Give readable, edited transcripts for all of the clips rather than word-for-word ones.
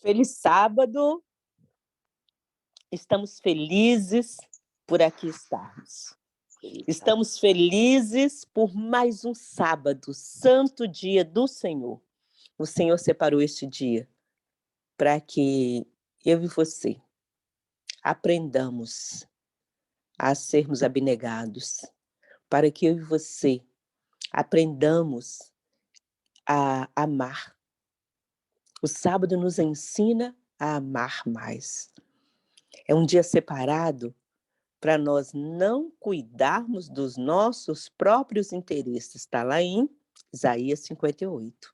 Feliz sábado, estamos felizes por aqui estarmos. Estamos felizes por mais um sábado, santo dia do Senhor. O Senhor separou este dia para que eu e você aprendamos a sermos abnegados, para que eu e você aprendamos a amar. O sábado nos ensina a amar mais. É um dia separado para nós não cuidarmos dos nossos próprios interesses. Está lá em Isaías 58.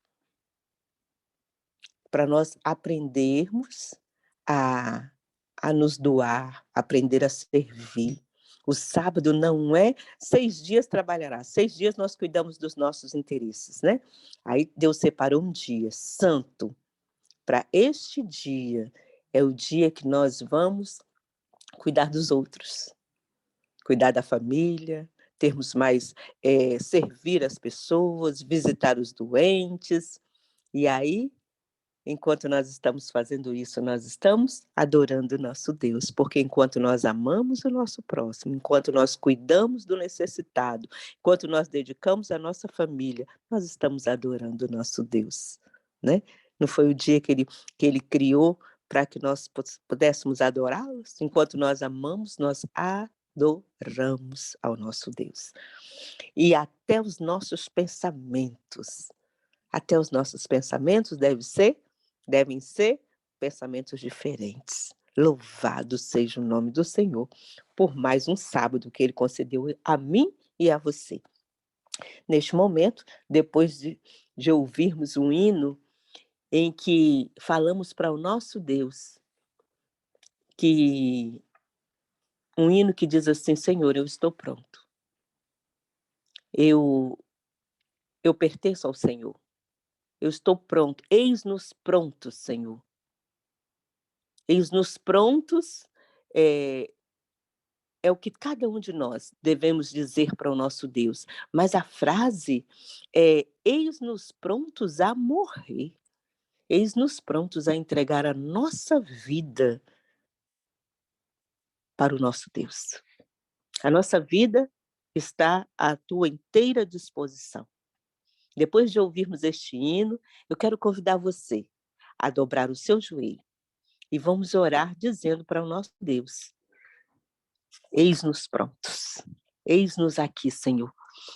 Para nós aprendermos a nos doar, aprender a servir. O sábado não é 6 dias trabalhará, 6 dias nós cuidamos dos nossos interesses, né? Aí Deus separou um dia santo para este dia. É o dia que nós vamos cuidar dos outros, cuidar da família, termos mais, servir as pessoas, visitar os doentes. E aí, enquanto nós estamos fazendo isso, nós estamos adorando o nosso Deus, porque enquanto nós amamos o nosso próximo, enquanto nós cuidamos do necessitado, enquanto nós dedicamos a nossa família, nós estamos adorando o nosso Deus, né? Não foi o dia que ele criou para que nós pudéssemos adorá-lo? Enquanto nós amamos, nós adoramos ao nosso Deus. E até os nossos pensamentos devem ser pensamentos diferentes. Louvado seja o nome do Senhor por mais um sábado que Ele concedeu a mim e a você. Neste momento, depois de ouvirmos um hino em que falamos para o nosso Deus, um hino que diz assim: Senhor, eu estou pronto. Eu pertenço ao Senhor. Eu estou pronto. Eis-nos prontos, Senhor. Eis-nos prontos é o que cada um de nós devemos dizer para o nosso Deus. Mas a frase é: eis-nos prontos a morrer. Eis-nos prontos a entregar a nossa vida para o nosso Deus. A nossa vida está à tua inteira disposição. Depois de ouvirmos este hino, eu quero convidar você a dobrar o seu joelho e vamos orar dizendo para o nosso Deus: eis-nos prontos, eis-nos aqui, Senhor.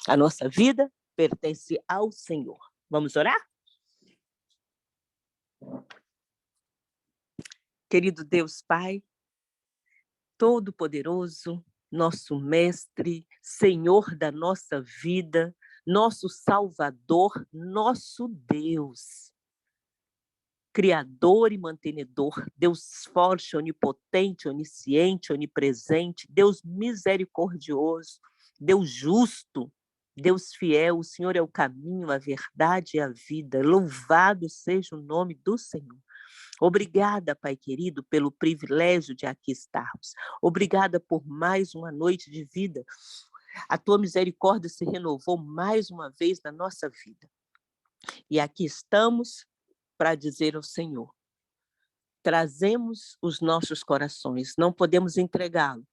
A nossa vida pertence ao Senhor. Vamos orar? Querido Deus Pai, Todo-Poderoso, nosso Mestre, Senhor da nossa vida, nosso Salvador, nosso Deus, Criador e mantenedor, Deus forte, onipotente, onisciente, onipresente, Deus misericordioso, Deus justo, Deus fiel, o Senhor é o caminho, a verdade e a vida. Louvado seja o nome do Senhor. Obrigada, Pai querido, pelo privilégio de aqui estarmos. Obrigada por mais uma noite de vida. A tua misericórdia se renovou mais uma vez na nossa vida. E aqui estamos para dizer ao Senhor: trazemos os nossos corações, não podemos entregá-lo,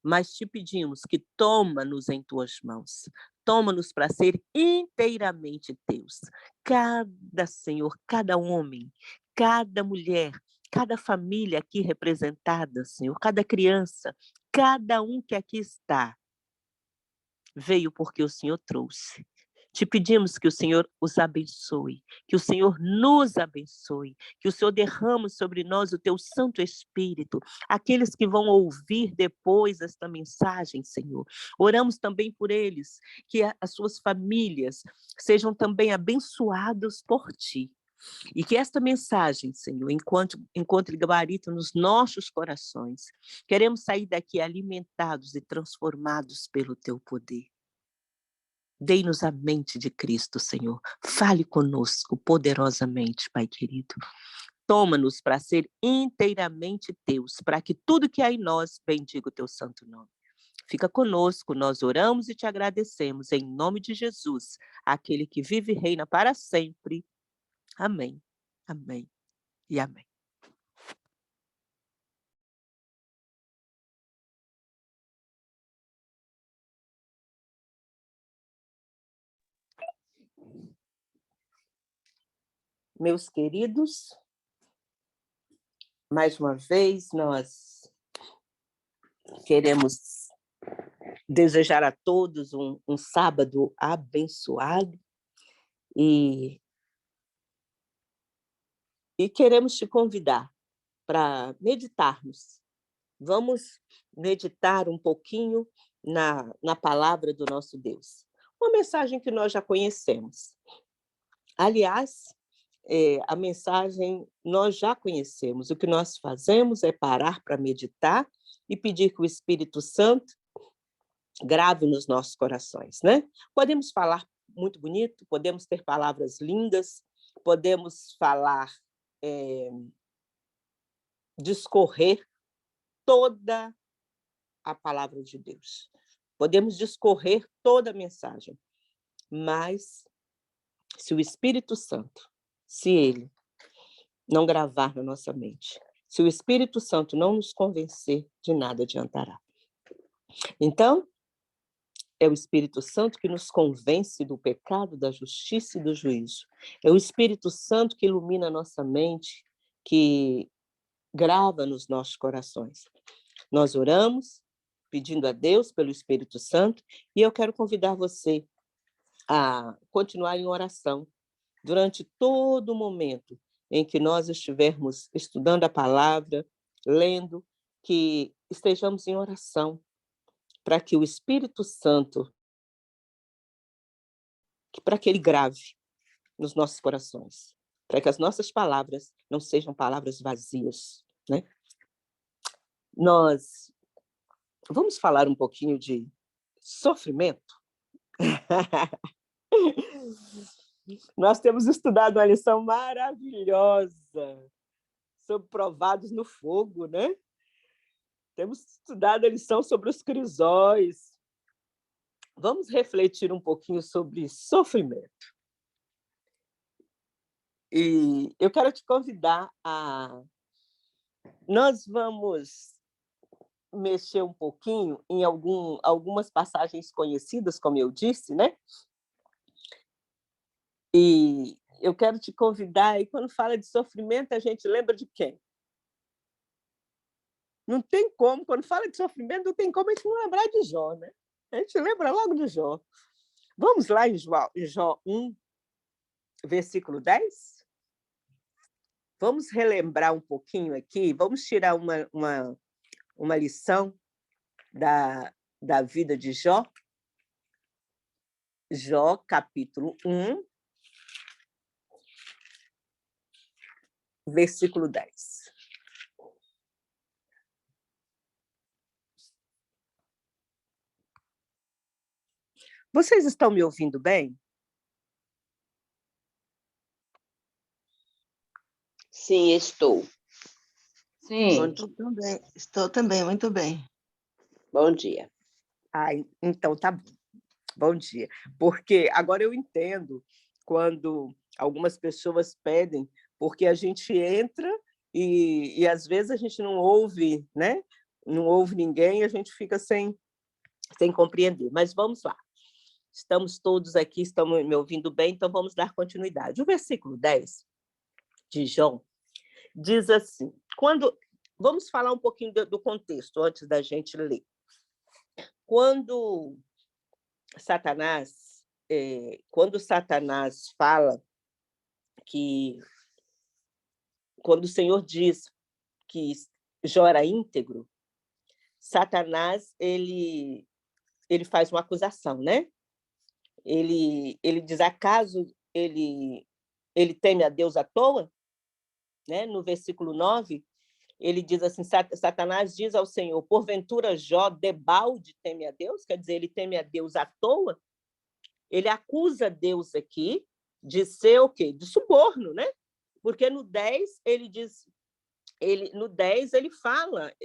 mas te pedimos que toma-nos em tuas mãos. Toma-nos para ser inteiramente teus. Cada Senhor, cada homem, cada mulher, cada família aqui representada, Senhor, cada criança, cada um que aqui está, veio porque o Senhor trouxe. Te pedimos que o Senhor os abençoe, que o Senhor nos abençoe, que o Senhor derrame sobre nós o teu Santo Espírito, aqueles que vão ouvir depois esta mensagem, Senhor. Oramos também por eles, que as suas famílias sejam também abençoados por ti. E que esta mensagem, Senhor, encontre gabarito nos nossos corações. Queremos sair daqui alimentados e transformados pelo teu poder. Dei-nos a mente de Cristo, Senhor. Fale conosco poderosamente, Pai querido. Toma-nos para ser inteiramente teus, para que tudo que há em nós bendiga o teu santo nome. Fica conosco, nós oramos e te agradecemos, em nome de Jesus, aquele que vive e reina para sempre. Amém, amém e amém. Meus queridos, mais uma vez nós queremos desejar a todos um sábado abençoado e queremos te convidar para meditarmos. Vamos meditar um pouquinho na palavra do nosso Deus. Uma mensagem que nós já conhecemos. Aliás, a mensagem nós já conhecemos. O que nós fazemos é parar para meditar e pedir que o Espírito Santo grave nos nossos corações, né? Podemos falar muito bonito, podemos ter palavras lindas, podemos falar, discorrer toda a palavra de Deus. Podemos discorrer toda a mensagem, mas se o Espírito Santo, se ele não gravar na nossa mente, se o Espírito Santo não nos convencer, de nada adiantará. Então, é o Espírito Santo que nos convence do pecado, da justiça e do juízo. É o Espírito Santo que ilumina a nossa mente, que grava nos nossos corações. Nós oramos, pedindo a Deus pelo Espírito Santo, e eu quero convidar você a continuar em oração durante todo o momento em que nós estivermos estudando a palavra, lendo, que estejamos em oração, para que o Espírito Santo, para que ele grave nos nossos corações, para que as nossas palavras não sejam palavras vazias, né? Nós vamos falar um pouquinho de sofrimento? Nós temos estudado uma lição maravilhosa sobre provados no fogo, né? Temos estudado a lição sobre os crisóis. Vamos refletir um pouquinho sobre sofrimento. E eu quero te convidar a... Nós vamos mexer um pouquinho em algumas passagens conhecidas, como eu disse, né? E eu quero te convidar, e quando fala de sofrimento, a gente lembra de quem? Não tem como, quando fala de sofrimento, não tem como a gente não lembrar de Jó, né? A gente lembra logo de Jó. Vamos lá em Jó 1, versículo 10? Vamos relembrar um pouquinho aqui, vamos tirar uma lição da vida de Jó. Jó, capítulo 1, versículo 10. Vocês estão me ouvindo bem? Sim, estou. Sim, estou também, muito bem. Bom dia. Então tá bom. Bom dia. Porque agora eu entendo quando algumas pessoas pedem, porque a gente entra e às vezes a gente não ouve, né? Não ouve ninguém, a gente fica sem compreender. Mas vamos lá. Estamos todos aqui, estão me ouvindo bem, então vamos dar continuidade. O versículo 10 de Jó diz assim, vamos falar um pouquinho do contexto antes da gente ler. Quando Satanás quando Satanás fala que... Quando o Senhor diz que Jó era íntegro, Satanás ele faz uma acusação, né? Ele diz, acaso ele teme a Deus à toa? Né? No versículo 9, ele diz assim, Satanás diz ao Senhor, porventura Jó debalde teme a Deus? Quer dizer, ele teme a Deus à toa? Ele acusa Deus aqui de ser o quê? De suborno, né? Porque no 10 ele diz, no 10 ele fala,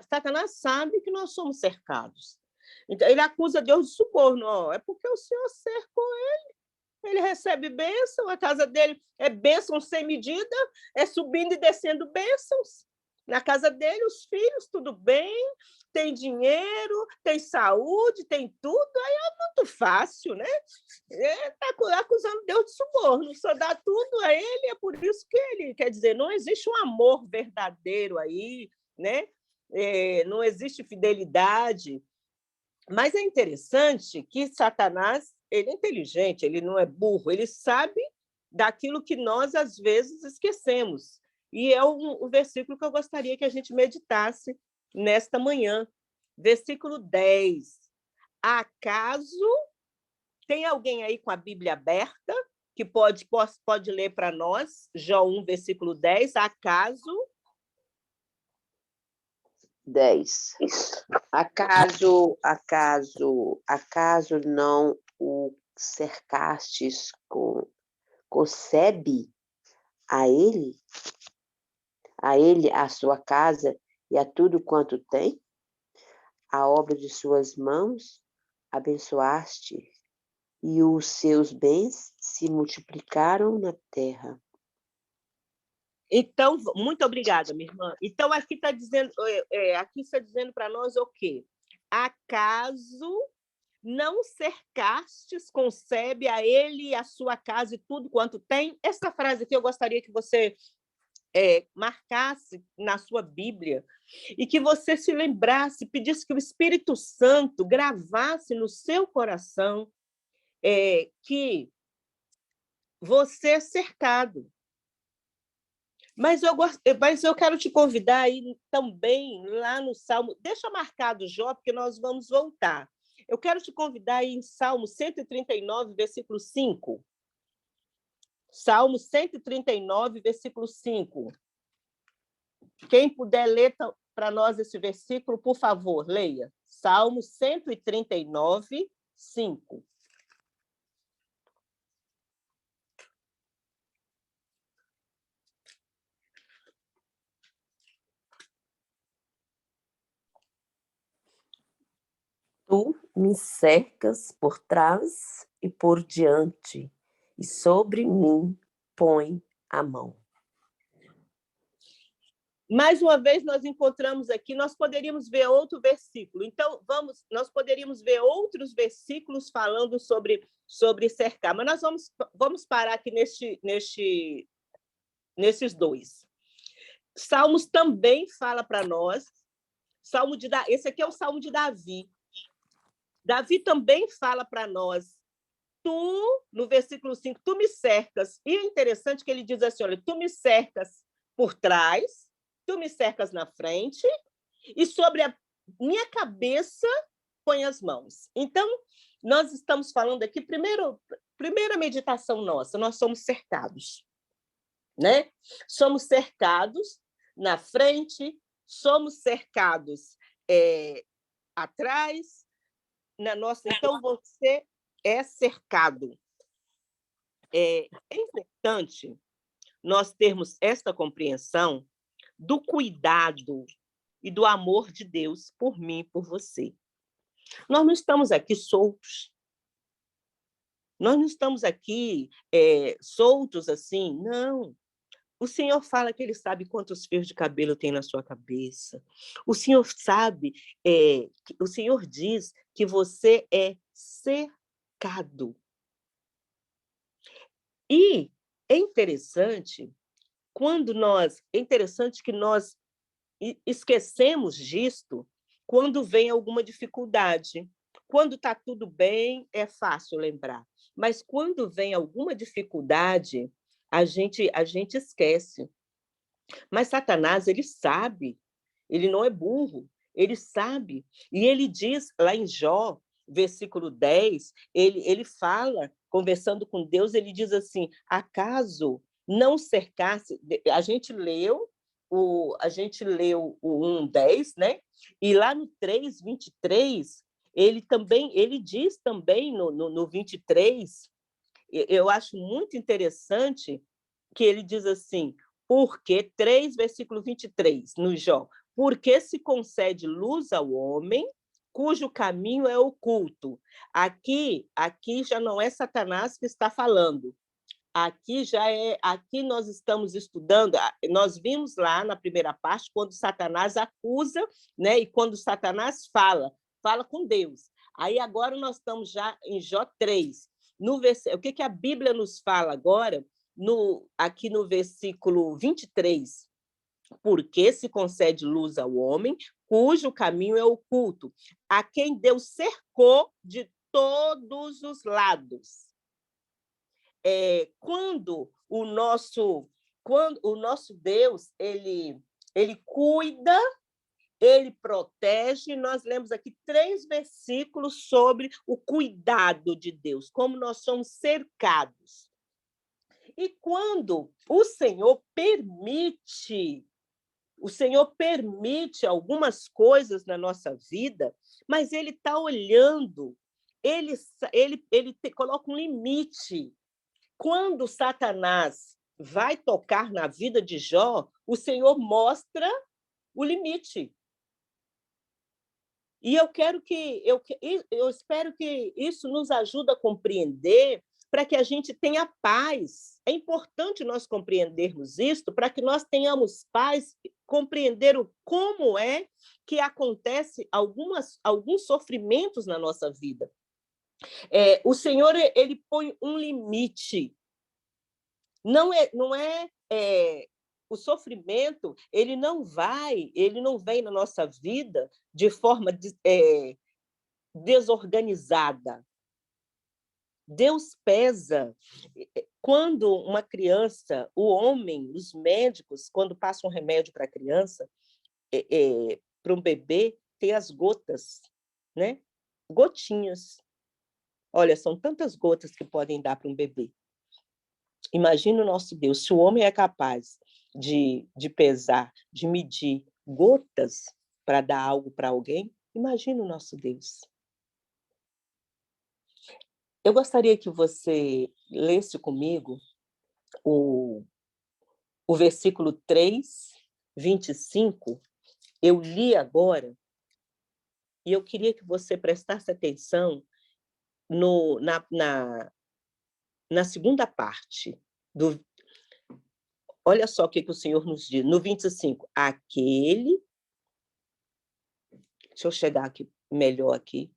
Satanás sabe que nós somos cercados. Então, ele acusa Deus de suborno, é porque o Senhor cercou ele recebe bênção, a casa dele é bênção sem medida, é subindo e descendo bênçãos. Na casa dele, os filhos, tudo bem, tem dinheiro, tem saúde, tem tudo, aí é muito fácil, né? Está acusando Deus de suborno, só dá tudo a ele, é por isso que ele, quer dizer, não existe um amor verdadeiro aí, né? Não existe fidelidade. Mas é interessante que Satanás, ele é inteligente, ele não é burro, ele sabe daquilo que nós, às vezes, esquecemos. E é o versículo que eu gostaria que a gente meditasse nesta manhã. Versículo 10. Acaso tem alguém aí com a Bíblia aberta que pode ler para nós? Jó 1, versículo 10. Acaso... 10. Acaso não o cercastes concebe a ele, a sua casa e a tudo quanto tem? A obra de suas mãos abençoaste, e os seus bens se multiplicaram na terra. Então, muito obrigada, minha irmã. Então, aqui está dizendo para nós o quê? Acaso não cercastes, concebe a ele e a sua casa e tudo quanto tem? Essa frase aqui eu gostaria que você marcasse na sua Bíblia e que você se lembrasse, pedisse que o Espírito Santo gravasse no seu coração que você é cercado. Mas eu quero te convidar aí também lá no Salmo. Deixa marcado, Jó, porque nós vamos voltar. Eu quero te convidar aí em Salmo 139, versículo 5. Salmo 139, versículo 5. Quem puder ler para nós esse versículo, por favor, leia. Salmo 139, 5. Tu me cercas por trás e por diante, e sobre mim põe a mão. Mais uma vez, nós encontramos aqui, nós poderíamos ver outro versículo. Então, nós poderíamos ver outros versículos falando sobre cercar, mas nós vamos parar aqui nesses dois. Salmos também fala para nós, esse aqui é o Salmo de Davi. Davi também fala para nós, no versículo 5, tu me cercas. E é interessante que ele diz assim, olha, tu me cercas por trás, tu me cercas na frente, e sobre a minha cabeça põe as mãos. Então, nós estamos falando aqui, primeira meditação nossa, nós somos cercados, né? Somos cercados na frente, somos cercados atrás, então você é cercado. É importante nós termos esta compreensão do cuidado e do amor de Deus por mim e por você. Nós não estamos aqui soltos. Nós não estamos aqui soltos assim, não. O Senhor fala que Ele sabe quantos fios de cabelo tem na sua cabeça. O Senhor sabe, o Senhor diz que você é cercado. E é interessante que nós esquecemos disto quando vem alguma dificuldade, quando está tudo bem, é fácil lembrar. Mas quando vem alguma dificuldade, a gente esquece. Mas Satanás, ele sabe, ele não é burro, ele sabe. E ele diz lá em Jó, versículo 10, ele fala, conversando com Deus, ele diz assim, acaso não cercasse... A gente leu o 1:10, né? E lá no 3:23, ele diz também no 23, eu acho muito interessante que ele diz assim, porque 3, versículo 23, no Jó, porque se concede luz ao homem, cujo caminho é oculto. Aqui já não é Satanás que está falando. Aqui nós estamos estudando, nós vimos lá na primeira parte, quando Satanás acusa, né? E quando Satanás fala com Deus. Aí agora nós estamos já em Jó 3. O que a Bíblia nos fala agora, aqui no versículo 23? Porque se concede luz ao homem, cujo caminho é oculto, a quem Deus cercou de todos os lados. Quando o nosso Deus ele cuida, ele protege. Nós lemos aqui 3 versículos sobre o cuidado de Deus, como nós somos cercados. E quando o Senhor permite algumas coisas na nossa vida, mas ele está olhando, ele coloca um limite. Quando Satanás vai tocar na vida de Jó, o Senhor mostra o limite. E eu espero que isso nos ajude a compreender, para que a gente tenha paz. É importante nós compreendermos isso, para que nós tenhamos paz, compreender como é que acontece alguns sofrimentos na nossa vida. O Senhor ele põe um limite. Não é o sofrimento, ele não vem na nossa vida de forma desorganizada. Deus pesa. Quando uma criança, o homem, os médicos, quando passam um remédio para a criança, para um bebê, tem as gotas, né? Gotinhas. Olha, são tantas gotas que podem dar para um bebê. Imagina o nosso Deus, se o homem é capaz de pesar, de medir gotas para dar algo para alguém, imagina o nosso Deus. Eu gostaria que você lesse comigo o versículo 3, 25. Eu li agora, e eu queria que você prestasse atenção na segunda parte. Olha só o que o Senhor nos diz. No 25, aquele... Deixa eu chegar aqui melhor aqui.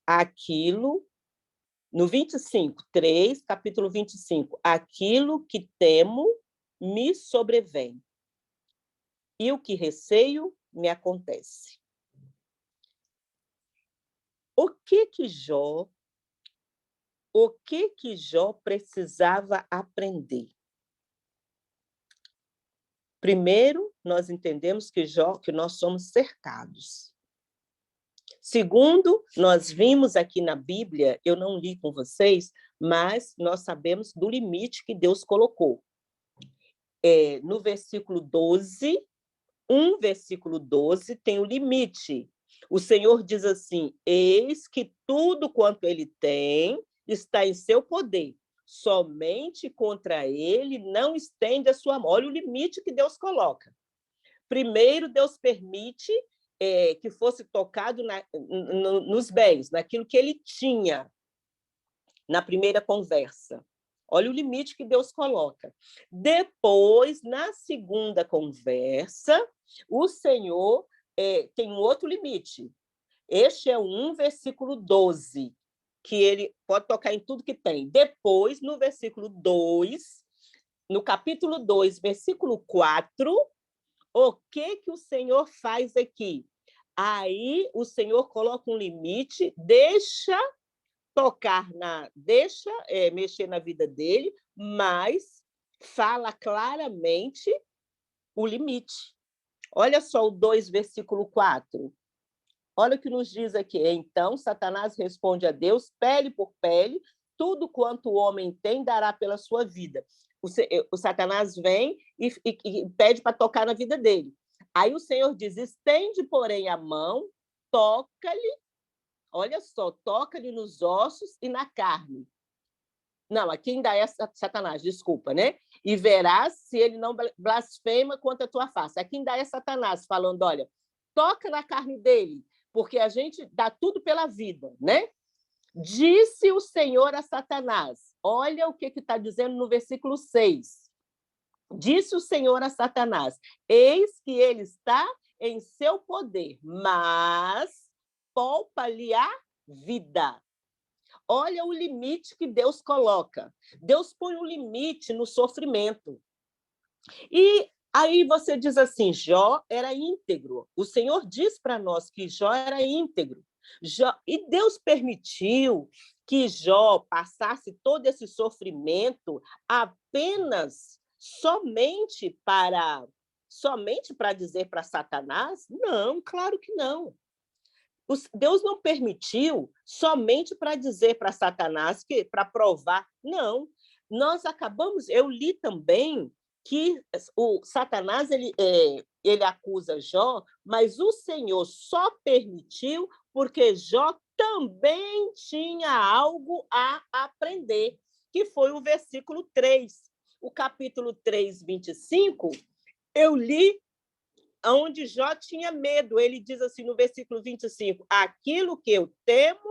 Aquilo... No 25, 3, capítulo 25. Aquilo que temo me sobrevém, e o que receio me acontece. O que Jó precisava aprender? Primeiro, nós entendemos que nós somos cercados. Segundo, nós vimos aqui na Bíblia, eu não li com vocês, mas nós sabemos do limite que Deus colocou. No versículo 12, versículo 12, tem o limite. O Senhor diz assim, eis que tudo quanto ele tem está em seu poder, somente contra ele não estende a sua mão. Olha o limite que Deus coloca. Primeiro, Deus permite que fosse tocado nos bens, naquilo que ele tinha na primeira conversa. Olha o limite que Deus coloca. Depois, na segunda conversa, o Senhor tem um outro limite. Este é versículo 12, que ele pode tocar em tudo que tem. Depois, no versículo 2, no capítulo 2, versículo 4, o que o Senhor faz aqui? Aí o Senhor coloca um limite, deixa mexer na vida dele, mas fala claramente o limite. Olha só o 2, versículo 4. Olha o que nos diz aqui. Então, Satanás responde a Deus, pele por pele, tudo quanto o homem tem dará pela sua vida. O Satanás vem e pede para tocar na vida dele. Aí o Senhor diz, estende, porém, a mão, toca-lhe, olha só, toca-lhe nos ossos e na carne. Não, aqui ainda é Satanás, desculpa, né? E verás se ele não blasfema contra a tua face. Aqui ainda é Satanás falando, olha, toca na carne dele, porque a gente dá tudo pela vida, né? Disse o Senhor a Satanás, olha o que está dizendo no versículo 6. Disse o Senhor a Satanás, eis que ele está em seu poder, mas poupa-lhe a vida. Olha o limite que Deus coloca. Deus põe um limite no sofrimento. E aí você diz assim, Jó era íntegro. O Senhor diz para nós que Jó era íntegro. E Deus permitiu que Jó passasse todo esse sofrimento apenas somente para dizer para Satanás? Não, claro que não. Deus não permitiu somente para dizer para Satanás, para provar. Não. Eu li também que o Satanás ele acusa Jó, mas o Senhor só permitiu porque Jó também tinha algo a aprender, que foi o versículo 3. O capítulo 3, 25, eu li onde Jó tinha medo. Ele diz assim no versículo 25, aquilo que eu temo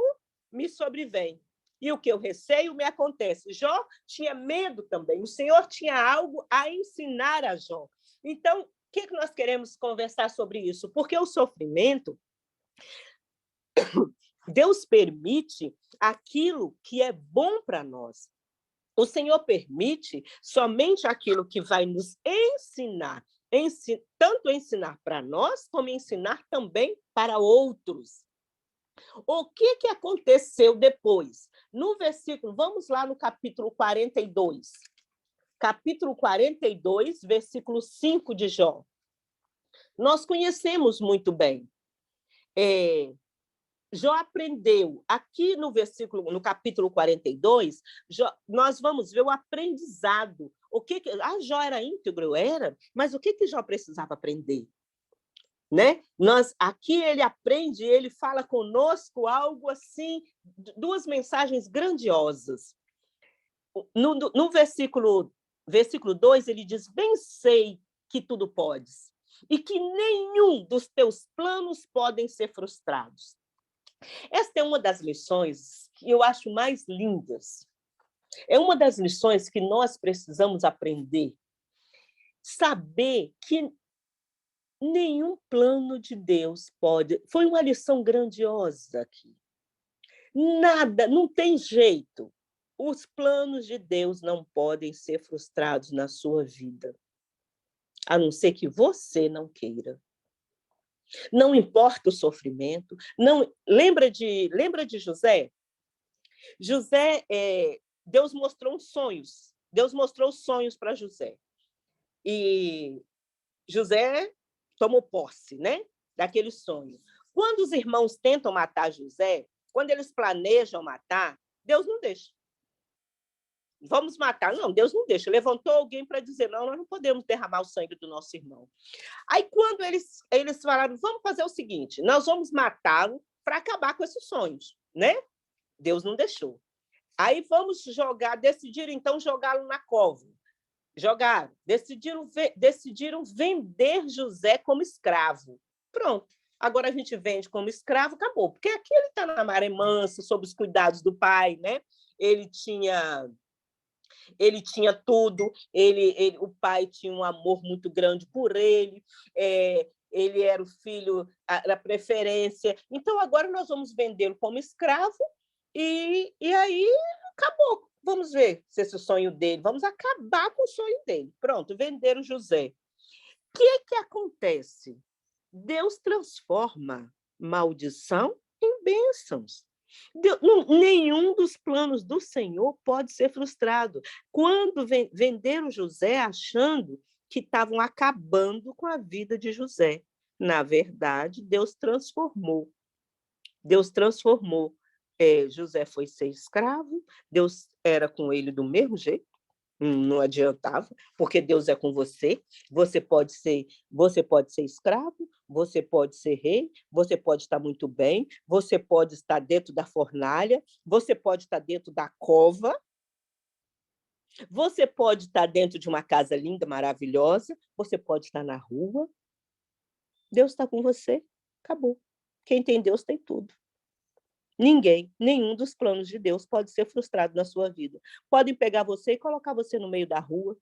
me sobrevém, e o que eu receio me acontece. Jó tinha medo também. O Senhor tinha algo a ensinar a Jó. Então, o que nós queremos conversar sobre isso? Porque o sofrimento, Deus permite aquilo que é bom para nós. O Senhor permite somente aquilo que vai nos ensinar, tanto ensinar para nós, como ensinar também para outros. O que aconteceu depois? No versículo, vamos lá no capítulo 42. Capítulo 42, versículo 5 de Jó. Nós conhecemos muito bem. Jó aprendeu. Aqui no capítulo 42, nós vamos ver o aprendizado. Jó era íntegro? Era, mas o que Jó precisava aprender? Né? Aqui ele aprende, ele fala conosco algo assim, duas mensagens grandiosas. No versículo 2, ele diz, bem sei que tudo podes, e que nenhum dos teus planos podem ser frustrados. Esta é uma das lições que eu acho mais lindas. É uma das lições que nós precisamos aprender. Saber que nenhum plano de Deus pode... Foi uma lição grandiosa aqui. Nada, não tem jeito. Os planos de Deus não podem ser frustrados na sua vida, a não ser que você não queira. Não importa o sofrimento. Não, lembra de José? José, Deus mostrou sonhos. Deus mostrou sonhos para José. E José tomou posse, né, daquele sonho. Quando os irmãos tentam matar José, quando eles planejam matar, Deus não deixa. Vamos matar? Não, Deus não deixa. Levantou alguém para dizer, não, nós não podemos derramar o sangue do nosso irmão. Aí, quando eles falaram, vamos fazer o seguinte, nós vamos matá-lo para acabar com esses sonhos, né? Deus não deixou. Aí decidiram então jogá-lo na cova. Decidiram vender José como escravo. Pronto. Agora a gente vende como escravo, acabou. Porque aqui ele está na maré mansa, sob os cuidados do pai, né? Ele tinha tudo, o pai tinha um amor muito grande por ele, ele era o filho da preferência. Então, agora nós vamos vendê-lo como escravo e aí acabou. Vamos ver se esse sonho dele, vamos acabar com o sonho dele. Pronto, venderam José. O que acontece? Deus transforma maldição em bênçãos. Nenhum dos planos do Senhor pode ser frustrado. Quando venderam José achando que estavam acabando com a vida de José, na verdade, Deus transformou. José foi ser escravo, Deus era com ele do mesmo jeito, não adiantava, porque Deus é com você. Você pode ser escravo, você pode ser rei, você pode estar muito bem, você pode estar dentro da fornalha, você pode estar dentro da cova, você pode estar dentro de uma casa linda, maravilhosa, você pode estar na rua. Deus está com você, acabou. Quem tem Deus tem tudo. Nenhum dos planos de Deus pode ser frustrado na sua vida. Podem pegar você e colocar você no meio da rua,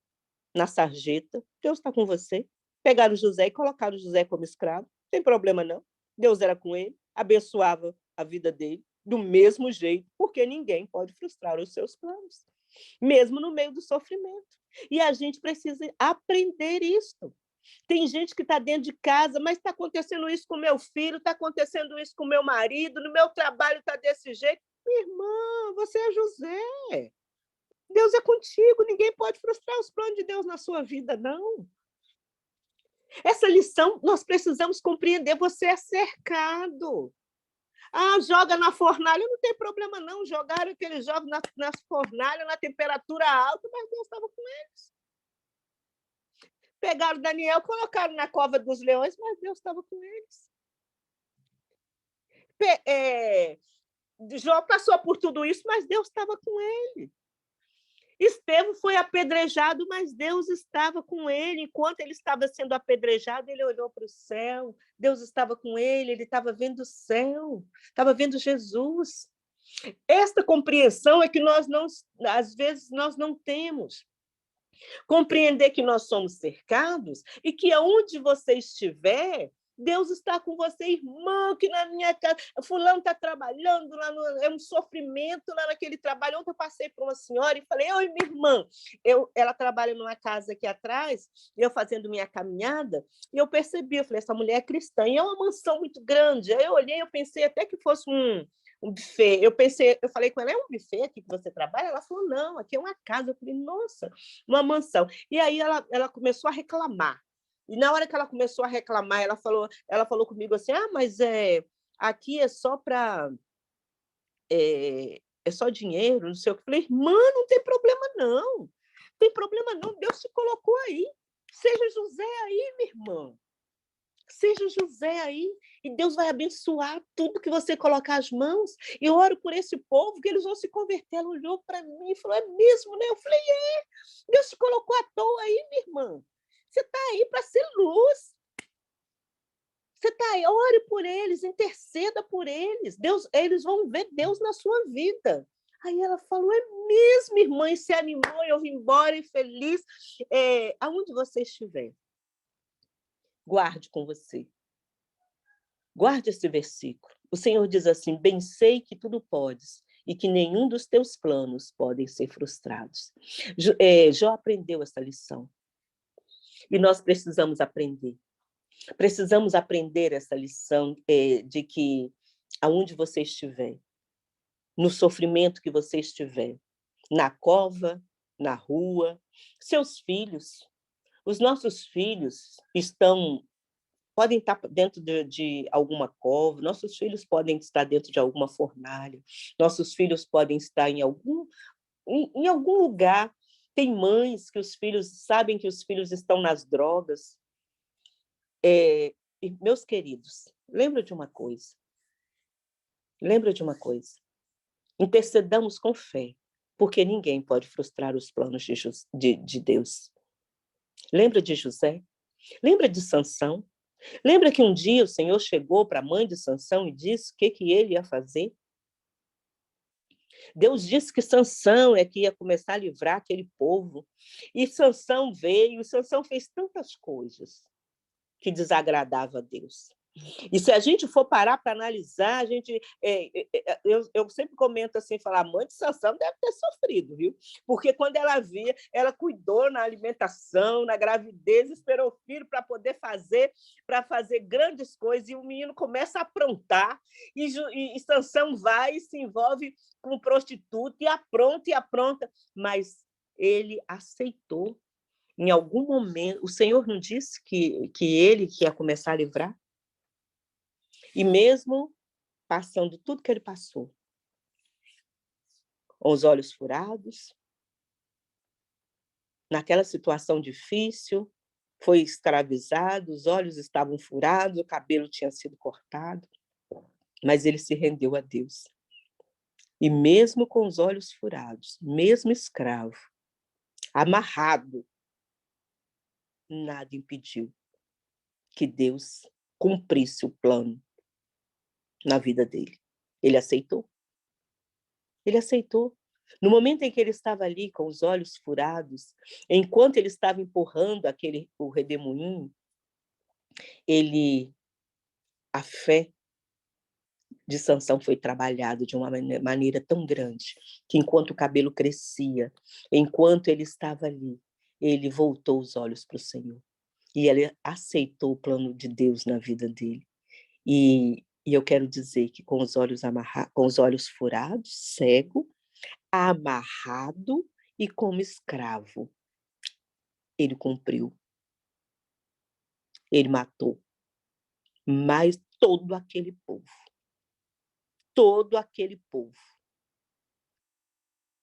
na sarjeta. Deus está com você. Pegaram José e colocaram José como escravo. Não tem problema, não. Deus era com ele, abençoava a vida dele do mesmo jeito, porque ninguém pode frustrar os seus planos, mesmo no meio do sofrimento. E a gente precisa aprender isso. Tem gente que está dentro de casa, mas está acontecendo isso com meu filho, está acontecendo isso com meu marido, no meu trabalho está desse jeito. Minha irmã, você é José. Deus é contigo, ninguém pode frustrar os planos de Deus na sua vida, não. Essa lição nós precisamos compreender. Você é cercado. Joga na fornalha, não tem problema, não. Jogaram aqueles jogos na fornalha, na temperatura alta, mas Deus estava com eles. Pegaram Daniel, colocaram na cova dos leões, mas Deus estava com eles. Jó passou por tudo isso, mas Deus estava com ele. Estevão foi apedrejado, mas Deus estava com ele. Enquanto ele estava sendo apedrejado, ele olhou para o céu. Deus estava com ele estava vendo o céu, estava vendo Jesus. Esta compreensão é que às vezes nós não temos. Compreender que nós somos cercados e que aonde você estiver, Deus está com você, irmão, que na minha casa, fulano está trabalhando, é um sofrimento lá naquele trabalho. Ontem eu passei por uma senhora e falei, oi, minha irmã, ela trabalha numa casa aqui atrás, eu fazendo minha caminhada, e eu percebi, eu falei, essa mulher é cristã, e é uma mansão muito grande. Aí eu olhei, eu pensei até que fosse um buffet. Eu falei com ela, é um buffet aqui que você trabalha? Ela falou, não, aqui é uma casa. Eu falei, nossa, uma mansão. E aí ela começou a reclamar. E na hora que ela começou a reclamar, ela falou comigo assim, mas aqui é só para... É só dinheiro, não sei o que. Eu falei, irmã, não tem problema não. Não tem problema não, Deus te colocou aí. Seja José aí, minha irmã. Seja José aí, e Deus vai abençoar tudo que você colocar as mãos. E eu oro por esse povo, que eles vão se converter. Ela olhou para mim e falou, é mesmo, né? Eu falei, Deus te colocou à toa aí, minha irmã. Você está aí para ser luz. Você está aí, ore por eles, interceda por eles. Eles vão ver Deus na sua vida. Aí ela falou, é mesmo, irmã, e se animou, e eu vim embora, e feliz. Aonde você estiver, guarde com você. Guarde esse versículo. O Senhor diz assim, bem sei que tudo podes e que nenhum dos teus planos podem ser frustrados. Jó aprendeu essa lição. E nós precisamos aprender. Precisamos aprender essa lição de que aonde você estiver, no sofrimento que você estiver, na cova, na rua, seus filhos, os nossos filhos podem estar dentro de alguma cova, nossos filhos podem estar dentro de alguma fornalha, nossos filhos podem estar em algum lugar. Tem mães que os filhos sabem que os filhos estão nas drogas. Meus queridos, lembra de uma coisa. Intercedamos com fé, porque ninguém pode frustrar os planos de Deus. Lembra de José? Lembra de Sansão? Lembra que um dia o Senhor chegou para a mãe de Sansão e disse o que ele ia fazer? Deus disse que Sansão é que ia começar a livrar aquele povo. E Sansão veio, Sansão fez tantas coisas que desagradavam a Deus. E se a gente for parar para analisar, a gente, eu sempre comento assim, falar, a mãe de Sansão deve ter sofrido, viu? Porque quando ela via, ela cuidou na alimentação, na gravidez, esperou o filho para poder para fazer grandes coisas, e o menino começa a aprontar, e Sansão vai e se envolve com prostituta, e apronta, mas ele aceitou. Em algum momento, o Senhor não disse que ele ia começar a livrar? E mesmo passando tudo que ele passou, com os olhos furados, naquela situação difícil, foi escravizado, os olhos estavam furados, o cabelo tinha sido cortado, mas ele se rendeu a Deus. E mesmo com os olhos furados, mesmo escravo, amarrado, nada impediu que Deus cumprisse o plano na vida dele. Ele aceitou. Ele aceitou. No momento em que ele estava ali com os olhos furados, enquanto ele estava empurrando o redemoinho, a fé de Sansão foi trabalhada de uma maneira tão grande que enquanto o cabelo crescia, enquanto ele estava ali, ele voltou os olhos para o Senhor. E ele aceitou o plano de Deus na vida dele. E eu quero dizer que com os olhos furados, cego, amarrado e como escravo, ele cumpriu. Ele matou. Mas todo aquele povo.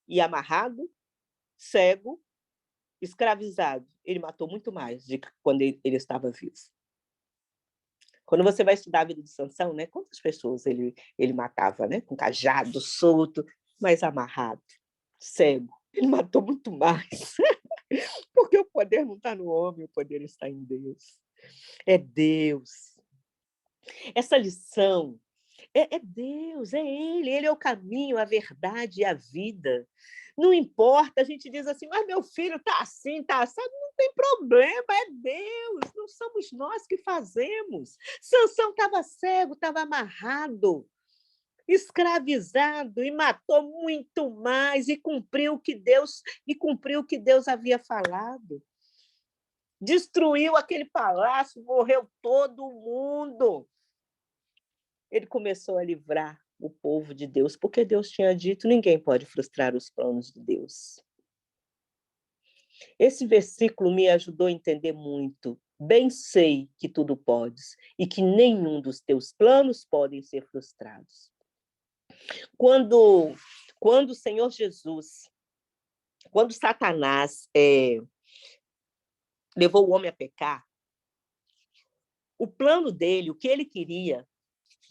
E amarrado, cego, escravizado. Ele matou muito mais de quando ele estava vivo. Quando você vai estudar a vida de Sansão, né, quantas pessoas ele matava, né, com cajado, solto, mas amarrado, cego. Ele matou muito mais. Porque o poder não está no homem, o poder está em Deus. É Deus. Essa lição é Deus, é Ele é o caminho, a verdade e a vida. Não importa, a gente diz assim, mas meu filho está assim, está assado, não tem problema, é Deus, não somos nós que fazemos. Sansão estava cego, estava amarrado, escravizado e matou muito mais e cumpriu o que Deus havia falado. Destruiu aquele palácio, morreu todo mundo. Ele começou a livrar o povo de Deus, porque Deus tinha dito, ninguém pode frustrar os planos de Deus. Esse versículo me ajudou a entender muito. Bem sei que tudo podes e que nenhum dos teus planos podem ser frustrados. Quando o Senhor Jesus, quando Satanás levou o homem a pecar, o plano dele, o que ele queria,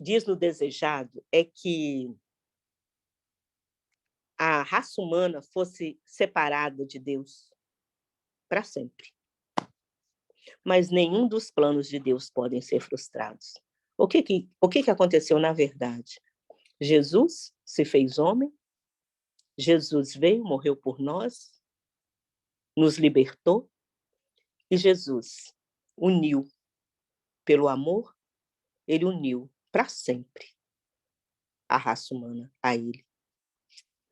diz no Desejado, é que a raça humana fosse separada de Deus para sempre. Mas nenhum dos planos de Deus podem ser frustrados. O que aconteceu na verdade? Jesus se fez homem, Jesus veio, morreu por nós, nos libertou, e Jesus uniu, pelo amor, ele uniu para sempre a raça humana a ele.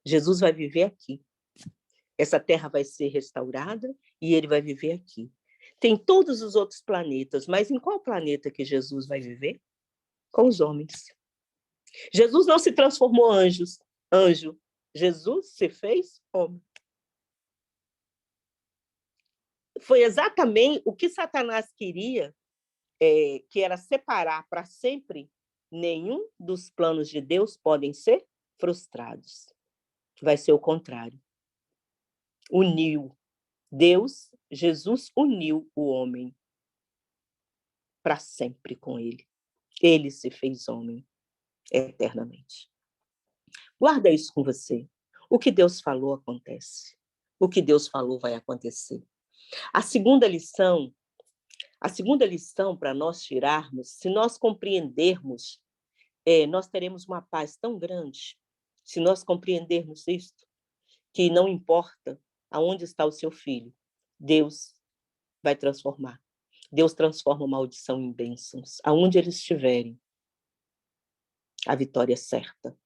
Jesus vai viver aqui. Essa terra vai ser restaurada e ele vai viver aqui. Tem todos os outros planetas, mas em qual planeta que Jesus vai viver? Com os homens. Jesus não se transformou anjo. Jesus se fez homem. Foi exatamente o que Satanás queria, que era separar para sempre. Nenhum dos planos de Deus podem ser frustrados. Vai ser o contrário. Uniu. Jesus uniu o homem para sempre com ele. Ele se fez homem eternamente. Guarda isso com você. O que Deus falou acontece. O que Deus falou vai acontecer. A segunda lição para nós tirarmos, se nós compreendermos, nós teremos uma paz tão grande, se nós compreendermos isto, que não importa aonde está o seu filho, Deus vai transformar. Deus transforma maldição em bênçãos. Aonde eles estiverem, a vitória é certa.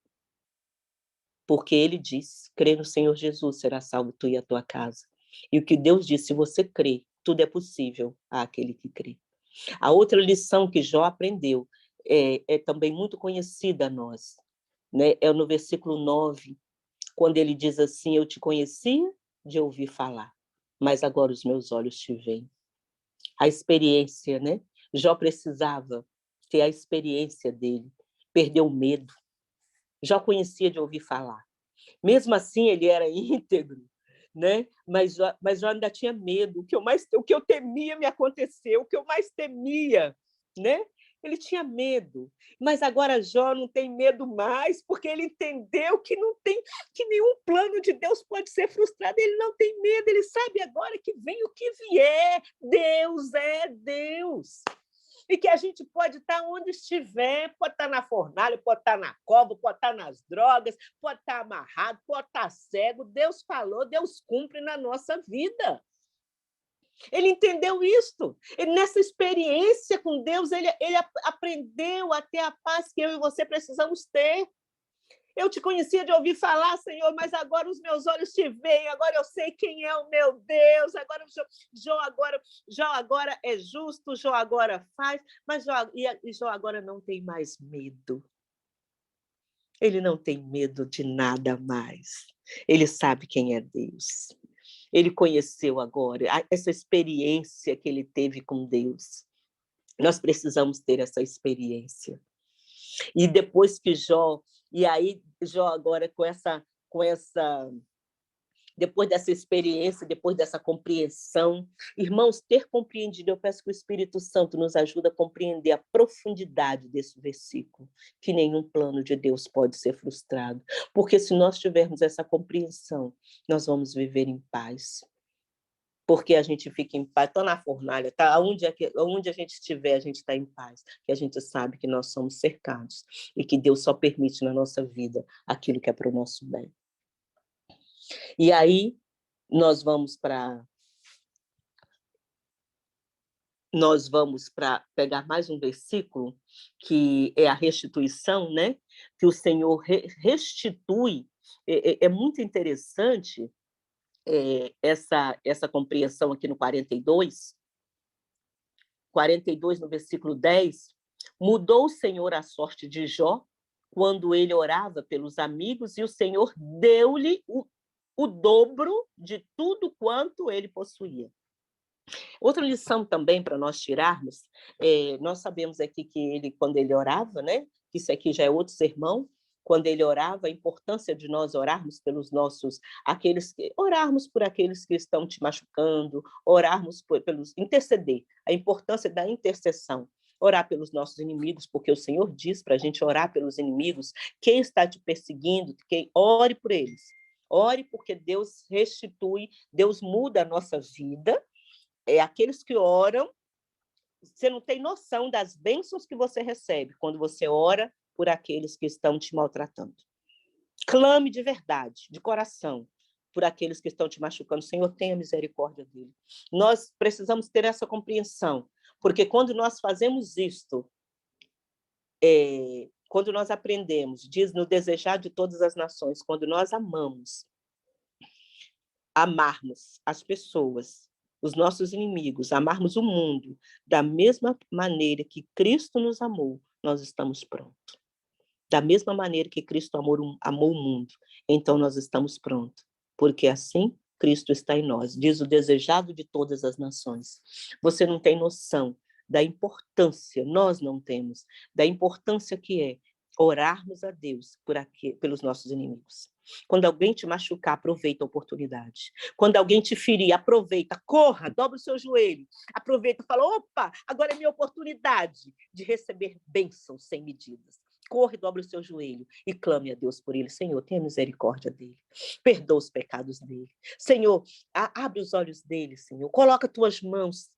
Porque ele diz, crê no Senhor Jesus, será salvo tu e a tua casa. E o que Deus diz, se você crê, tudo é possível àquele que crê. A outra lição que Jó aprendeu é também muito conhecida a nós, né? É no versículo 9, quando ele diz assim, eu te conhecia de ouvir falar, mas agora os meus olhos te veem. A experiência, né? Jó precisava ter a experiência dele, perdeu o medo. Jó conhecia de ouvir falar. Mesmo assim, ele era íntegro, né? Mas Jó ainda tinha medo. O que eu temia me aconteceu, o que eu mais temia, né? Ele tinha medo, mas agora Jó não tem medo mais, porque ele entendeu que não tem, que nenhum plano de Deus pode ser frustrado. Ele não tem medo, ele sabe agora que vem o que vier. Deus é Deus. E que a gente pode estar onde estiver, pode estar na fornalha, pode estar na cova, pode estar nas drogas, pode estar amarrado, pode estar cego. Deus falou, Deus cumpre na nossa vida. Ele entendeu isto. Ele, nessa experiência com Deus, ele aprendeu a ter a paz que eu e você precisamos ter. Eu te conhecia de ouvir falar, Senhor, mas agora os meus olhos te veem, agora eu sei quem é o meu Deus, agora Jó agora é justo, Jó agora faz, mas Jó agora não tem mais medo. Ele não tem medo de nada mais. Ele sabe quem é Deus. Ele conheceu agora essa experiência que ele teve com Deus. Nós precisamos ter essa experiência. E depois que Jó, e aí Jó agora depois dessa experiência, depois dessa compreensão, irmãos, ter compreendido, eu peço que o Espírito Santo nos ajude a compreender a profundidade desse versículo, que nenhum plano de Deus pode ser frustrado, porque se nós tivermos essa compreensão, nós vamos viver em paz. Porque a gente fica em paz, está na fornalha, tá? Onde a gente estiver, a gente está em paz, que a gente sabe que nós somos cercados e que Deus só permite na nossa vida aquilo que é para o nosso bem. E aí nós vamos para pegar mais um versículo, que é a restituição, né? Que o Senhor restitui. É muito interessante essa compreensão aqui no 42 no versículo 10, mudou o Senhor a sorte de Jó quando ele orava pelos amigos e o Senhor deu-lhe o dobro de tudo quanto ele possuía. Outra lição também para nós tirarmos, nós sabemos aqui que ele, quando ele orava, né, que isso aqui já é outro sermão, quando ele orava, a importância de nós orarmos orarmos por aqueles que estão te machucando, orarmos interceder, a importância da intercessão, orar pelos nossos inimigos, porque o Senhor diz para a gente orar pelos inimigos, quem está te perseguindo, ore por eles, ore porque Deus restitui, Deus muda a nossa vida. Aqueles que oram, você não tem noção das bênçãos que você recebe quando você ora por aqueles que estão te maltratando. Clame de verdade, de coração, por aqueles que estão te machucando. Senhor, tenha misericórdia dele. Nós precisamos ter essa compreensão, porque quando nós fazemos isto, quando nós aprendemos, diz no desejar de todas as nações, quando nós amarmos as pessoas, os nossos inimigos, amarmos o mundo da mesma maneira que Cristo nos amou, nós estamos prontos. Da mesma maneira que Cristo amou o mundo, então nós estamos prontos, porque assim Cristo está em nós, diz o desejado de todas as nações. Você não tem noção da importância, nós não temos, da importância que é orarmos a Deus pelos nossos inimigos. Quando alguém te machucar, aproveita a oportunidade. Quando alguém te ferir, aproveita, corra, dobra o seu joelho, aproveita e fala, opa, agora é minha oportunidade de receber bênçãos sem medidas. Corre, dobra o seu joelho e clame a Deus por ele. Senhor, tenha misericórdia dele. Perdoa os pecados dele. Senhor, abre os olhos dele, Senhor. Coloca tuas mãos.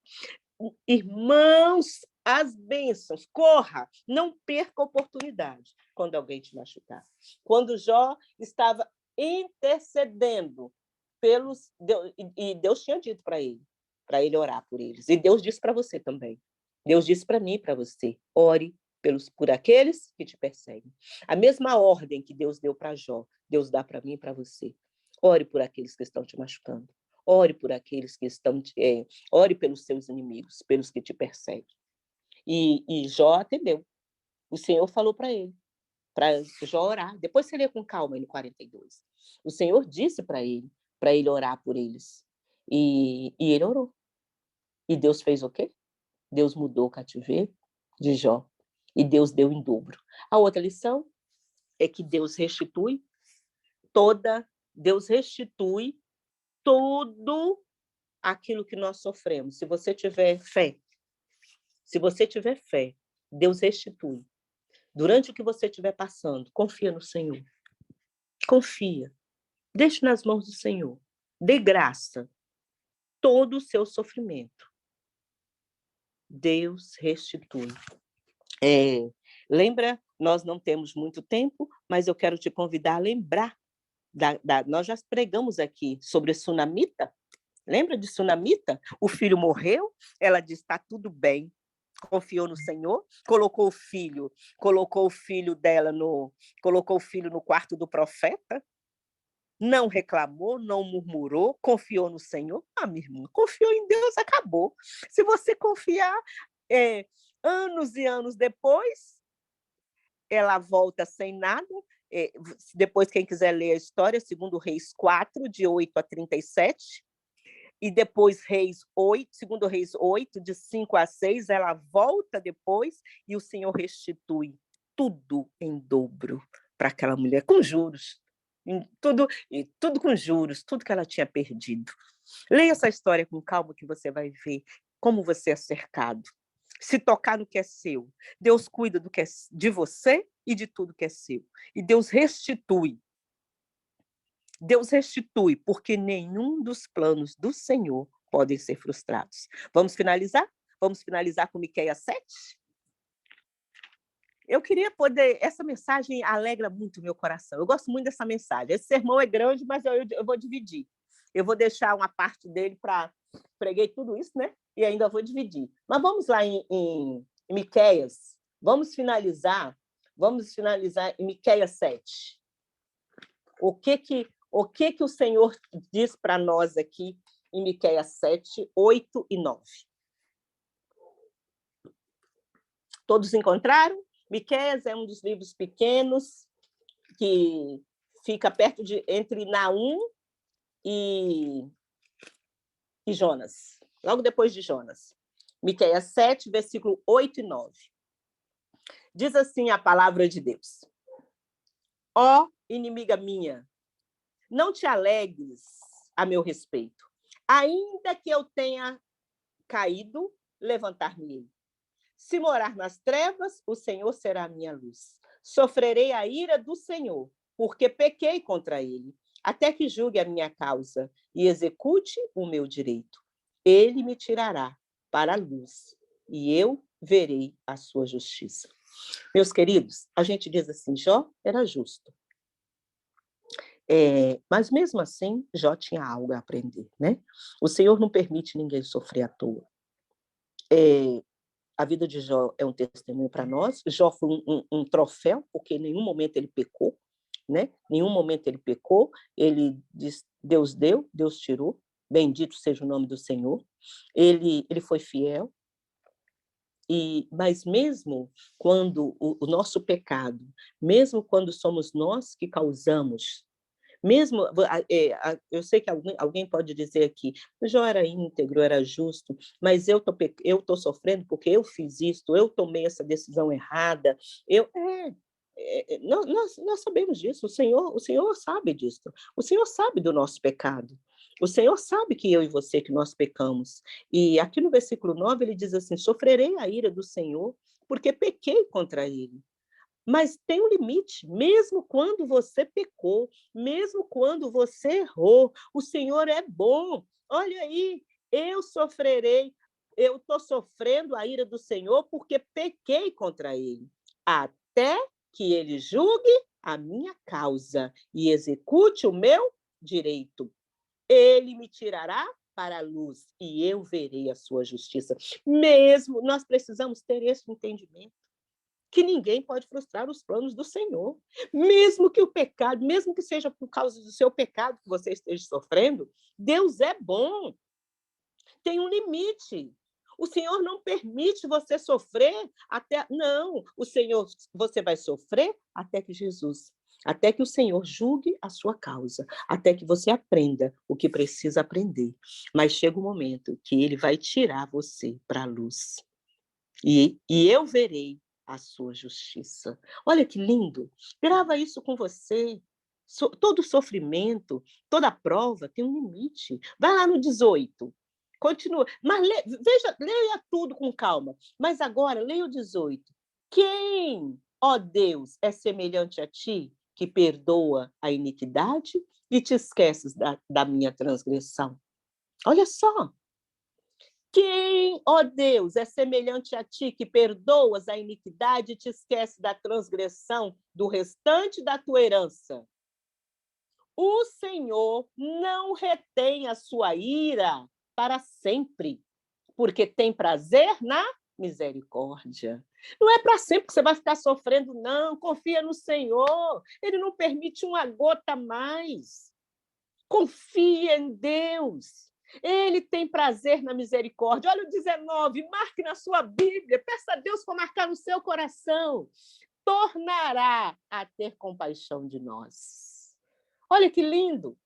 Irmãos, as bênçãos. Corra, não perca a oportunidade quando alguém te machucar. Quando Jó estava intercedendo e Deus tinha dito para ele, para ele orar por eles. E Deus disse para você também. Deus disse para mim e para você: ore por aqueles que te perseguem. A mesma ordem que Deus deu para Jó, Deus dá para mim e para você. Ore por aqueles que estão te machucando. Ore por aqueles que estão... ore pelos seus inimigos, pelos que te perseguem. E Jó atendeu. O Senhor falou para ele, para Jó orar. Depois você lê com calma aí no 42. O Senhor disse para ele orar por eles. E ele orou. E Deus fez o quê? Deus mudou o cativeiro de Jó. E Deus deu em dobro. A outra lição é que Deus restitui tudo aquilo que nós sofremos. Se você tiver fé, Deus restitui. Durante o que você estiver passando, confia no Senhor. Confia. Deixe nas mãos do Senhor. Dê graça. Todo o seu sofrimento. Deus restitui. Lembra, nós não temos muito tempo, mas eu quero te convidar a lembrar. Nós já pregamos aqui sobre a Sunamita. Lembra de Sunamita? O filho morreu, ela disse: está tudo bem. Confiou no Senhor, colocou o filho no quarto do profeta, não reclamou, não murmurou, confiou no Senhor. Minha irmã, confiou em Deus, acabou. Se você confiar, anos e anos depois, ela volta sem nada. Depois, quem quiser ler a história, 2 Reis 4, de 8 a 37, e depois 2 Reis 8, de 5 a 6, ela volta depois e o Senhor restitui tudo em dobro para aquela mulher, com juros. Tudo com juros, tudo que ela tinha perdido. Leia essa história com calma que você vai ver como você é cercado. Se tocar no que é seu, Deus cuida do que é de você e de tudo que é seu. E Deus restitui. Deus restitui, porque nenhum dos planos do Senhor podem ser frustrados. Vamos finalizar? Vamos finalizar com Miqueias 7? Eu queria poder... Essa mensagem alegra muito o meu coração. Eu gosto muito dessa mensagem. Esse sermão é grande, mas eu vou dividir. Eu vou deixar uma parte dele para... Preguei tudo isso, né? E ainda vou dividir. Mas vamos lá em Miqueias. Vamos finalizar em Miqueias 7. O que o Senhor diz para nós aqui em Miqueias 7, 8 e 9? Todos encontraram? Miqueias é um dos livros pequenos que fica perto entre Naum e Jonas, logo depois de Jonas. Miqueias 7, versículo 8 e 9. Diz assim a palavra de Deus: ó inimiga minha, não te alegres a meu respeito. Ainda que eu tenha caído, levantar-me-ei. Se morar nas trevas, o Senhor será a minha luz. Sofrerei a ira do Senhor, porque pequei contra ele, até que julgue a minha causa e execute o meu direito. Ele me tirará para a luz, e eu verei a sua justiça. Meus queridos, a gente diz assim, Jó era justo. Mas mesmo assim, Jó tinha algo a aprender, né? O Senhor não permite ninguém sofrer à toa. A vida de Jó é um testemunho para nós. Jó foi um troféu, porque em nenhum momento ele pecou, né? Em nenhum momento ele pecou. Ele diz, Deus deu, Deus tirou. Bendito seja o nome do Senhor. Ele foi fiel. Mas mesmo quando o nosso pecado, mesmo quando somos nós que causamos, mesmo, eu sei que alguém pode dizer aqui, o Jó era íntegro, era justo, mas eu tô sofrendo porque eu fiz isto, eu tomei essa decisão errada. Nós sabemos disso, o Senhor sabe disso, o Senhor sabe do nosso pecado, o Senhor sabe que eu e você, que nós pecamos. E aqui no versículo 9 ele diz assim, sofrerei a ira do Senhor, porque pequei contra ele. Mas tem um limite, mesmo quando você pecou, mesmo quando você errou, o Senhor é bom. Olha aí, eu estou sofrendo a ira do Senhor porque pequei contra ele, até que ele julgue a minha causa e execute o meu direito. Ele me tirará para a luz, e eu verei a sua justiça. Mesmo, nós precisamos ter esse entendimento, que ninguém pode frustrar os planos do Senhor. Mesmo que o pecado, mesmo que seja por causa do seu pecado que você esteja sofrendo, Deus é bom. Tem um limite. O Senhor não permite você sofrer até... Não, o Senhor, você vai sofrer até que Jesus, até que o Senhor julgue a sua causa, até que você aprenda o que precisa aprender. Mas chega um momento que ele vai tirar você para a luz. E eu verei a sua justiça. Olha que lindo. Grava isso com você. Todo sofrimento, toda prova tem um limite. Vai lá no 18. Continua. Mas leia tudo com calma. Mas agora, leia o 18. Quem, ó Deus, é semelhante a ti, que perdoa a iniquidade e te esqueces da minha transgressão? Olha só. Quem, ó Deus, é semelhante a ti, que perdoas a iniquidade e te esquece da transgressão do restante da tua herança? O Senhor não retém a sua ira para sempre, porque tem prazer na misericórdia. Não é para sempre que você vai ficar sofrendo, não. Confia no Senhor. Ele não permite uma gota a mais. Confia em Deus. Ele tem prazer na misericórdia. Olha o 19, marque na sua Bíblia, peça a Deus para marcar no seu coração. Tornará a ter compaixão de nós. Olha que lindo.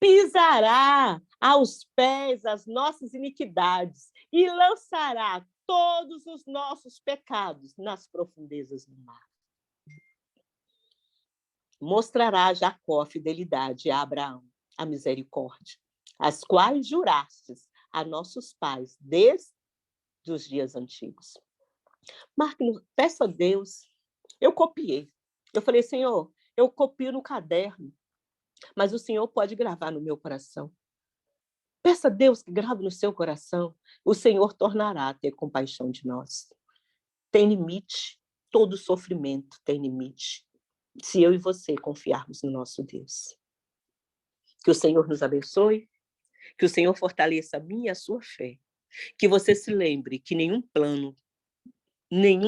Pisará aos pés as nossas iniquidades e lançará todos os nossos pecados nas profundezas do mar. Mostrará a Jacó a fidelidade, a Abraão a misericórdia, as quais jurastes a nossos pais desde os dias antigos. Marque, peça a Deus. Eu copiei. Eu falei, Senhor, eu copio no caderno, mas o Senhor pode gravar no meu coração. Peça a Deus que grave no seu coração. O Senhor tornará a ter compaixão de nós. Tem limite. Todo sofrimento tem limite. Se eu e você confiarmos no nosso Deus. Que o Senhor nos abençoe, que o Senhor fortaleça a minha e a sua fé, que você se lembre que nenhum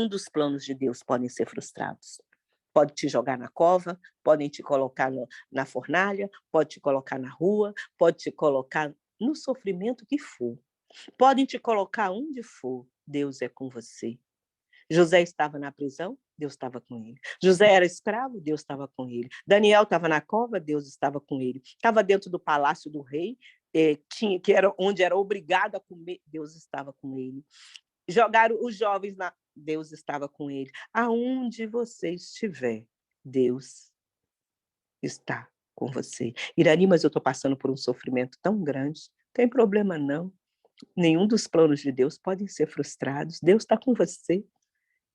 dos planos de Deus podem ser frustrados. Pode te jogar na cova, podem te colocar na fornalha, pode te colocar na rua, pode te colocar no sofrimento que for. Podem te colocar onde for, Deus é com você. José estava na prisão, Deus estava com ele. José era escravo, Deus estava com ele. Daniel estava na cova, Deus estava com ele. Estava dentro do palácio do rei, que era onde era obrigado a comer, Deus estava com ele. Jogaram os jovens na... Deus estava com ele. Aonde você estiver, Deus está com você. Irani, mas eu estou passando por um sofrimento tão grande. Não tem problema, não. Nenhum dos planos de Deus podem ser frustrados. Deus está com você.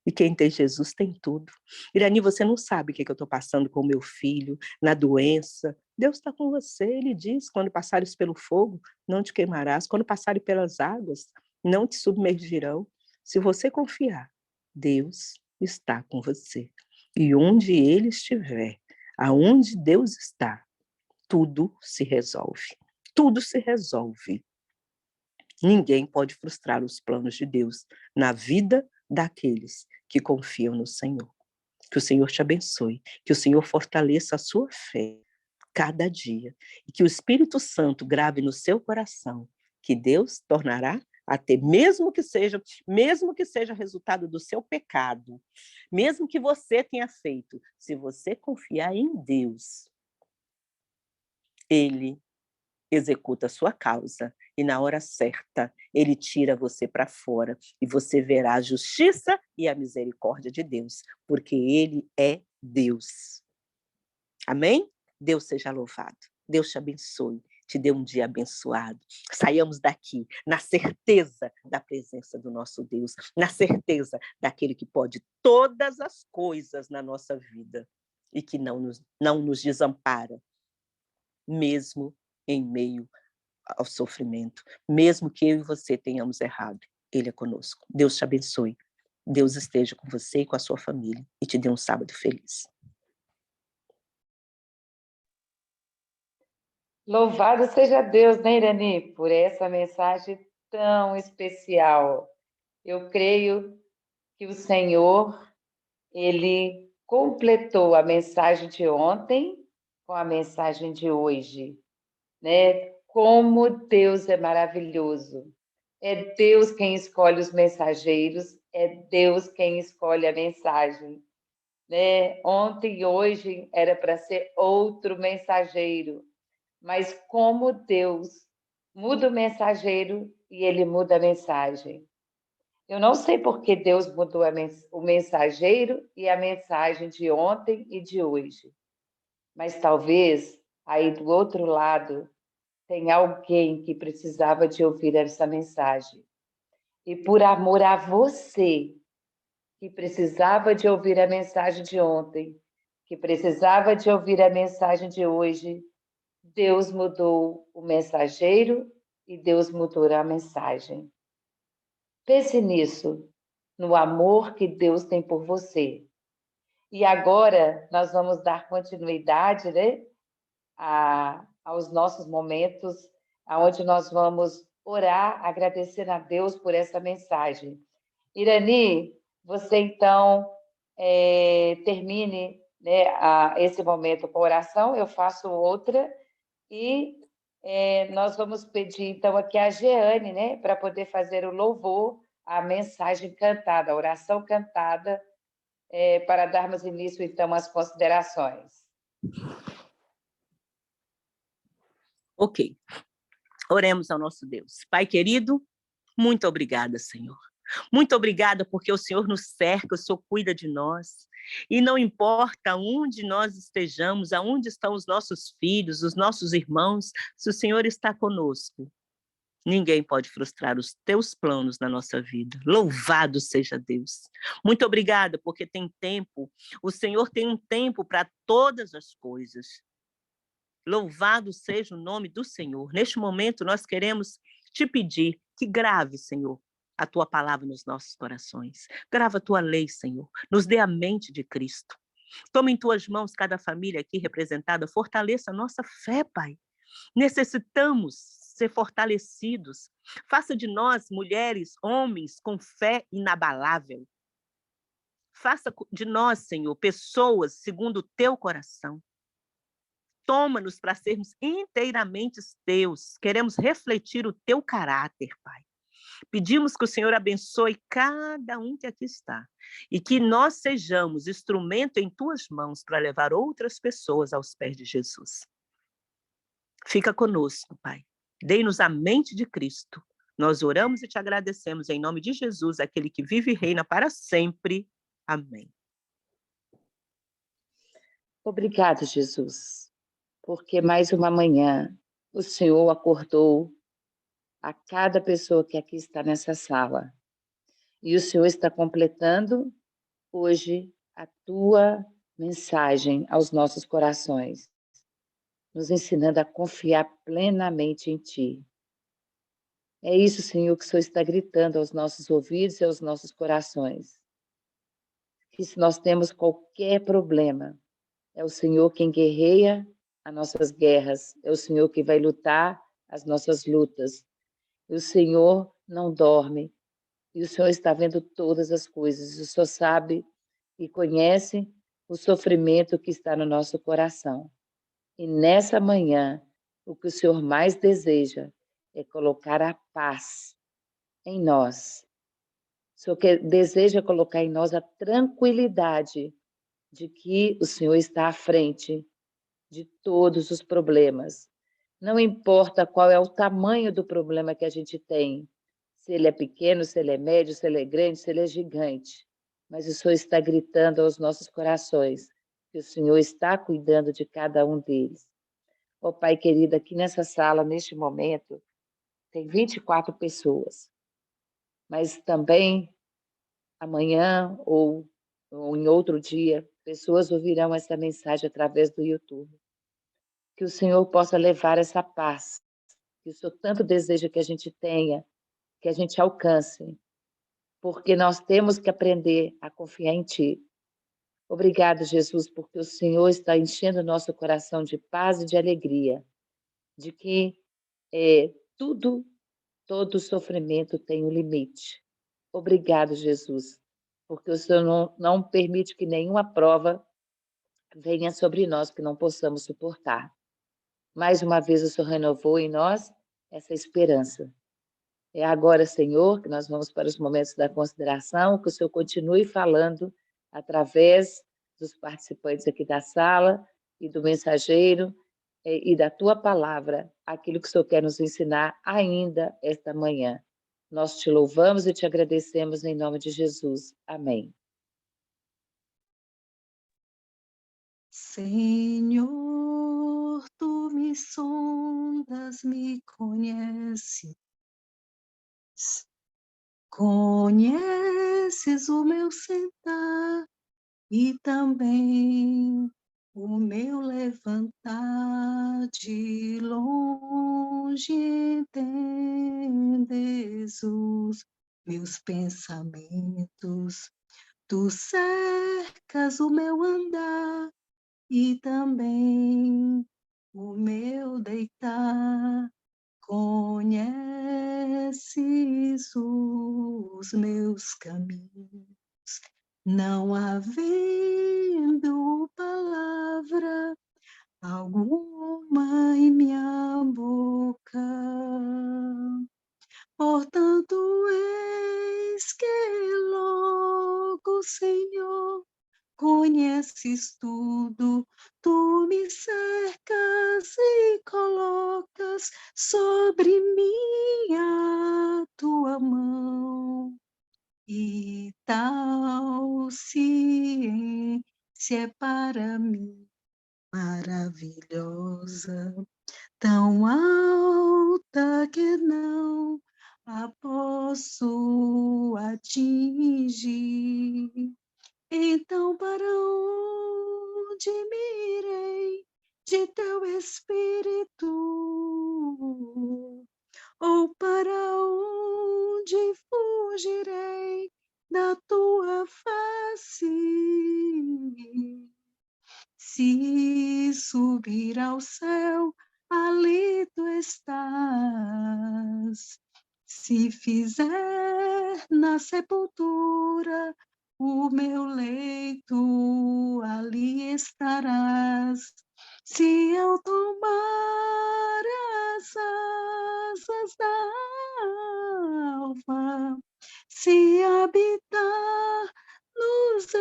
E quem tem Jesus tem tudo. Irani, você não sabe o que eu estou passando com o meu filho, na doença. Deus está com você. Ele diz, quando passares pelo fogo, não te queimarás. Quando passares pelas águas, não te submergirão. Se você confiar, Deus está com você. E onde Ele estiver, aonde Deus está, tudo se resolve. Tudo se resolve. Ninguém pode frustrar os planos de Deus na vida daqueles que confiam no Senhor. Que o Senhor te abençoe, que o Senhor fortaleça a sua fé cada dia e que o Espírito Santo grave no seu coração que Deus tornará a ter, mesmo que seja resultado do seu pecado, mesmo que você tenha feito, se você confiar em Deus, Ele executa a sua causa e na hora certa Ele tira você para fora e você verá a justiça e a misericórdia de Deus, porque Ele é Deus. Amém? Deus seja louvado. Deus te abençoe, te dê um dia abençoado. Saiamos daqui na certeza da presença do nosso Deus, na certeza daquele que pode todas as coisas na nossa vida e que não nos desampara, mesmo em meio ao sofrimento, mesmo que eu e você tenhamos errado, Ele é conosco. Deus te abençoe. Deus esteja com você e com a sua família e te dê um sábado feliz. Louvado seja Deus, né, Irani, por essa mensagem tão especial. Eu creio que o Senhor, Ele completou a mensagem de ontem com a mensagem de hoje, né? Como Deus é maravilhoso. É Deus quem escolhe os mensageiros, é Deus quem escolhe a mensagem, né? Ontem e hoje era para ser outro mensageiro, mas como Deus muda o mensageiro e ele muda a mensagem. Eu não sei por que Deus mudou o mensageiro e a mensagem de ontem e de hoje, mas talvez aí do outro lado tem alguém que precisava de ouvir essa mensagem. E por amor a você, que precisava de ouvir a mensagem de ontem, que precisava de ouvir a mensagem de hoje, Deus mudou o mensageiro e Deus mudou a mensagem. Pense nisso, no amor que Deus tem por você. E agora nós vamos dar continuidade, né, aos nossos momentos, onde nós vamos orar, agradecendo a Deus por essa mensagem. Irani, você então termine, né, esse momento com oração, eu faço outra, e nós vamos pedir então aqui a Jeane, né, para poder fazer o louvor, a mensagem cantada, a oração cantada, para darmos início então às considerações. Ok. Oremos ao nosso Deus. Pai querido, muito obrigada, Senhor. Muito obrigada porque o Senhor nos cerca, o Senhor cuida de nós. E não importa onde nós estejamos, aonde estão os nossos filhos, os nossos irmãos, se o Senhor está conosco, ninguém pode frustrar os teus planos na nossa vida. Louvado seja Deus. Muito obrigada porque tem tempo, o Senhor tem um tempo para todas as coisas. Louvado seja o nome do Senhor. Neste momento, nós queremos te pedir que grave, Senhor, a tua palavra nos nossos corações. Grava a tua lei, Senhor. Nos dê a mente de Cristo. Toma em tuas mãos cada família aqui representada. Fortaleça a nossa fé, Pai. Necessitamos ser fortalecidos. Faça de nós, mulheres, homens, com fé inabalável. Faça de nós, Senhor, pessoas segundo o teu coração. Toma-nos para sermos inteiramente teus. Queremos refletir o teu caráter, Pai. Pedimos que o Senhor abençoe cada um que aqui está e que nós sejamos instrumento em tuas mãos para levar outras pessoas aos pés de Jesus. Fica conosco, Pai. Dê-nos a mente de Cristo. Nós oramos e te agradecemos em nome de Jesus, aquele que vive e reina para sempre. Amém. Obrigado, Jesus, porque mais uma manhã o Senhor acordou a cada pessoa que aqui está nessa sala. E o Senhor está completando hoje a tua mensagem aos nossos corações, nos ensinando a confiar plenamente em Ti. É isso, Senhor, que o Senhor está gritando aos nossos ouvidos e aos nossos corações. Que se nós temos qualquer problema, é o Senhor quem guerreia as nossas guerras, é o Senhor que vai lutar as nossas lutas. E o Senhor não dorme, e o Senhor está vendo todas as coisas, o Senhor sabe e conhece o sofrimento que está no nosso coração. E nessa manhã, o que o Senhor mais deseja é colocar a paz em nós. O Senhor deseja colocar em nós a tranquilidade de que o Senhor está à frente de todos os problemas. Não importa qual é o tamanho do problema que a gente tem, se ele é pequeno, se ele é médio, se ele é grande, se ele é gigante. Mas o Senhor está gritando aos nossos corações que o Senhor está cuidando de cada um deles. Ó Pai querido, aqui nessa sala, neste momento, tem 24 pessoas. Mas também, amanhã ou em outro dia, pessoas ouvirão essa mensagem através do YouTube. Que o Senhor possa levar essa paz, que o Senhor tanto deseja que a gente tenha, que a gente alcance, porque nós temos que aprender a confiar em Ti. Obrigado, Jesus, porque o Senhor está enchendo o nosso coração de paz e de alegria. de que tudo, todo sofrimento tem um limite. Obrigado, Jesus, porque o Senhor não permite que nenhuma prova venha sobre nós que não possamos suportar. Mais uma vez o Senhor renovou em nós essa esperança. É agora, Senhor, que nós vamos para os momentos da consideração, que o Senhor continue falando através dos participantes aqui da sala e do mensageiro e da tua palavra, aquilo que o Senhor quer nos ensinar ainda esta manhã. Nós te louvamos e te agradecemos em nome de Jesus. Amém. Senhor, tu me sondas, me conheces. Conheces o meu sentar e também o meu levantar de longe. Entendes os meus pensamentos, tu cercas o meu andar e também o meu deitar. Conheces os meus caminhos, não havendo palavra alguma em minha boca. Portanto, eis que logo, Senhor, conheces tudo, tu me cercas e colocas sobre mim a tua mão. E tal ciência é para mim maravilhosa, tão alta que não a posso atingir. Então, para onde me irei de teu Espírito? Ou para onde fugirei da tua face? Se subir ao céu, ali tu estás. Se fizer na sepultura o meu leito, ali estarás. Se eu tomar as asas da alva, se habitar nos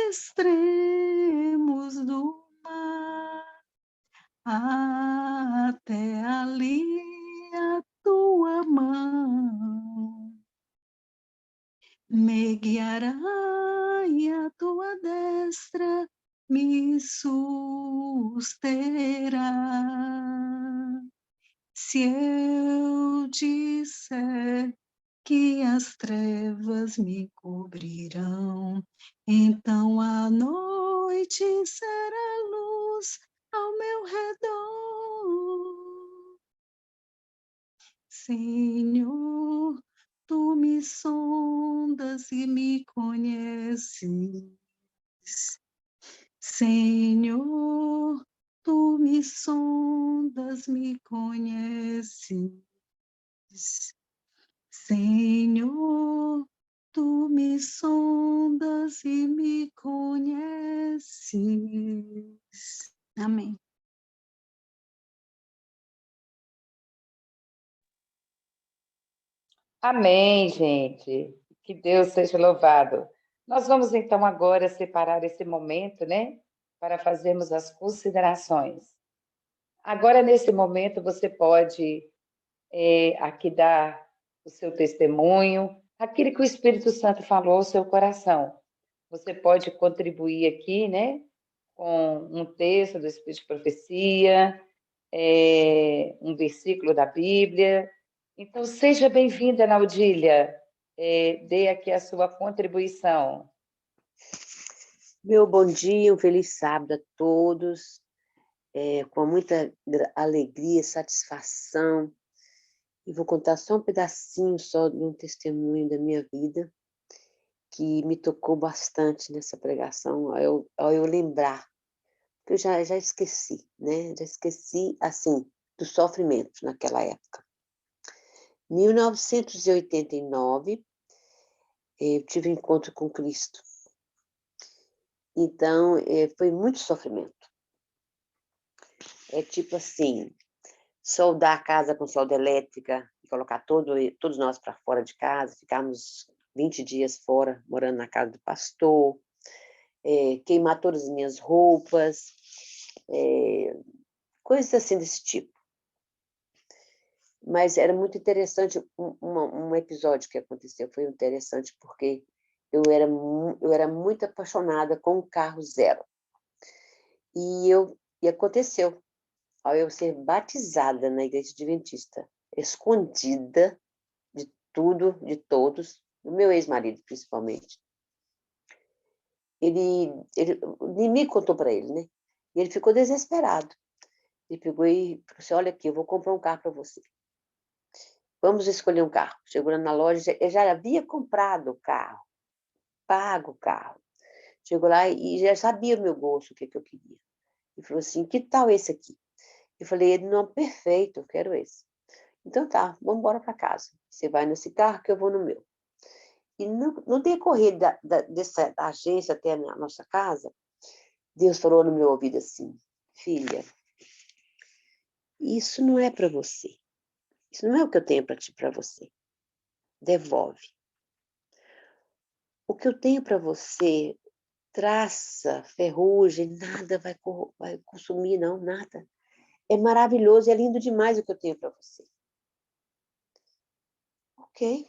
extremos do mar, até ali a tua mão me guiará e a tua destra me susterá. Se eu disser que as trevas me cobrirão, então a noite será luz ao meu redor. Senhor, tu me sondas e me conheces. Senhor, tu me sondas, me conheces. Senhor, tu me sondas e me conheces. Amém. Amém, gente. Que Deus seja louvado. Nós vamos então agora separar esse momento, né, para fazermos as considerações. Agora, nesse momento, você pode aqui dar o seu testemunho, aquilo que o Espírito Santo falou ao seu coração. Você pode contribuir aqui, né, com um texto do Espírito de Profecia, um versículo da Bíblia. Então, seja bem-vinda, Naudília. Dê aqui a sua contribuição. Meu bom dia, um feliz sábado a todos, com muita alegria, satisfação. E vou contar só um pedacinho só de um testemunho da minha vida, que me tocou bastante nessa pregação, ao eu lembrar que eu já esqueci, né? Já esqueci, assim, do sofrimento naquela época. Em 1989, eu tive um encontro com Cristo. Então, foi muito sofrimento. É tipo assim, soldar a casa com solda elétrica, e colocar todos nós para fora de casa, ficamos 20 dias fora, morando na casa do pastor, queimar todas as minhas roupas, coisas assim desse tipo. Mas era muito interessante, um episódio que aconteceu, foi interessante porque eu era muito apaixonada com o carro zero. E aconteceu, ao eu ser batizada na igreja adventista, escondida de tudo, de todos, do meu ex-marido principalmente. Ele me contou para ele, né? E ele ficou desesperado. Ele pegou e falou assim, olha aqui, eu vou comprar um carro para você. Vamos escolher um carro. Chegou na loja, eu já havia comprado o carro, pago o carro. Chegou lá e já sabia o meu gosto, o que eu queria. Ele falou assim, que tal esse aqui? Eu falei, não, perfeito, eu quero esse. Então tá, vamos embora para casa. Você vai nesse carro que eu vou no meu. E no decorrer dessa agência até a nossa casa, Deus falou no meu ouvido assim, filha, isso não é para você. Isso não é o que eu tenho para você. Devolve. O que eu tenho para você, traça, ferrugem, nada vai consumir, não, nada. É maravilhoso, é lindo demais o que eu tenho para você. Ok.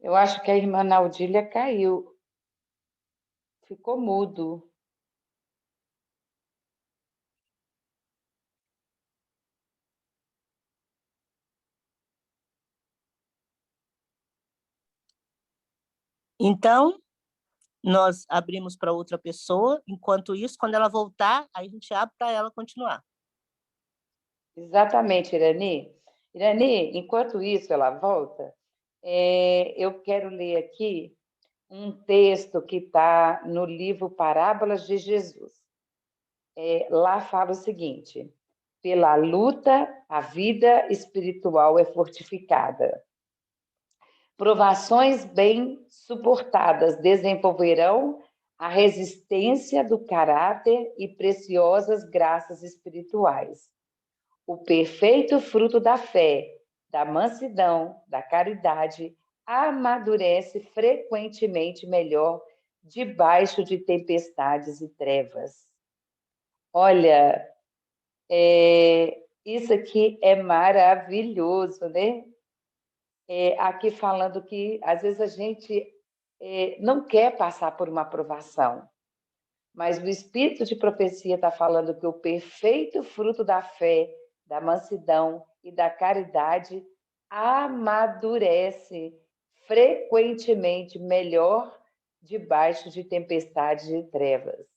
Eu acho que a irmã Naudília caiu, ficou mudo. Então, nós abrimos para outra pessoa, enquanto isso, quando ela voltar, aí a gente abre para ela continuar. Exatamente, Irani. Irani, enquanto isso ela volta, eu quero ler aqui um texto que está no livro Parábolas de Jesus. Lá fala o seguinte: pela luta, a vida espiritual é fortificada. Provações bem suportadas desenvolverão a resistência do caráter e preciosas graças espirituais. O perfeito fruto da fé, da mansidão, da caridade, amadurece frequentemente melhor debaixo de tempestades e trevas. Olha, isso aqui é maravilhoso, né? Aqui falando que às vezes a gente não quer passar por uma provação, mas o Espírito de profecia está falando que o perfeito fruto da fé, da mansidão e da caridade amadurece frequentemente melhor debaixo de tempestades e trevas.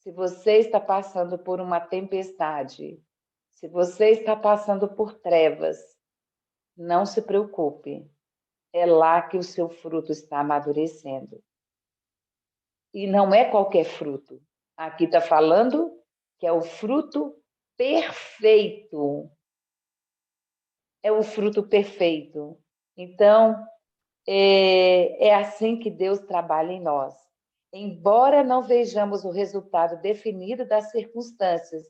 Se você está passando por uma tempestade, se você está passando por trevas, não se preocupe. É lá que o seu fruto está amadurecendo. E não é qualquer fruto. Aqui está falando que é o fruto perfeito. É o fruto perfeito. Então, é assim que Deus trabalha em nós. Embora não vejamos o resultado definido das circunstâncias,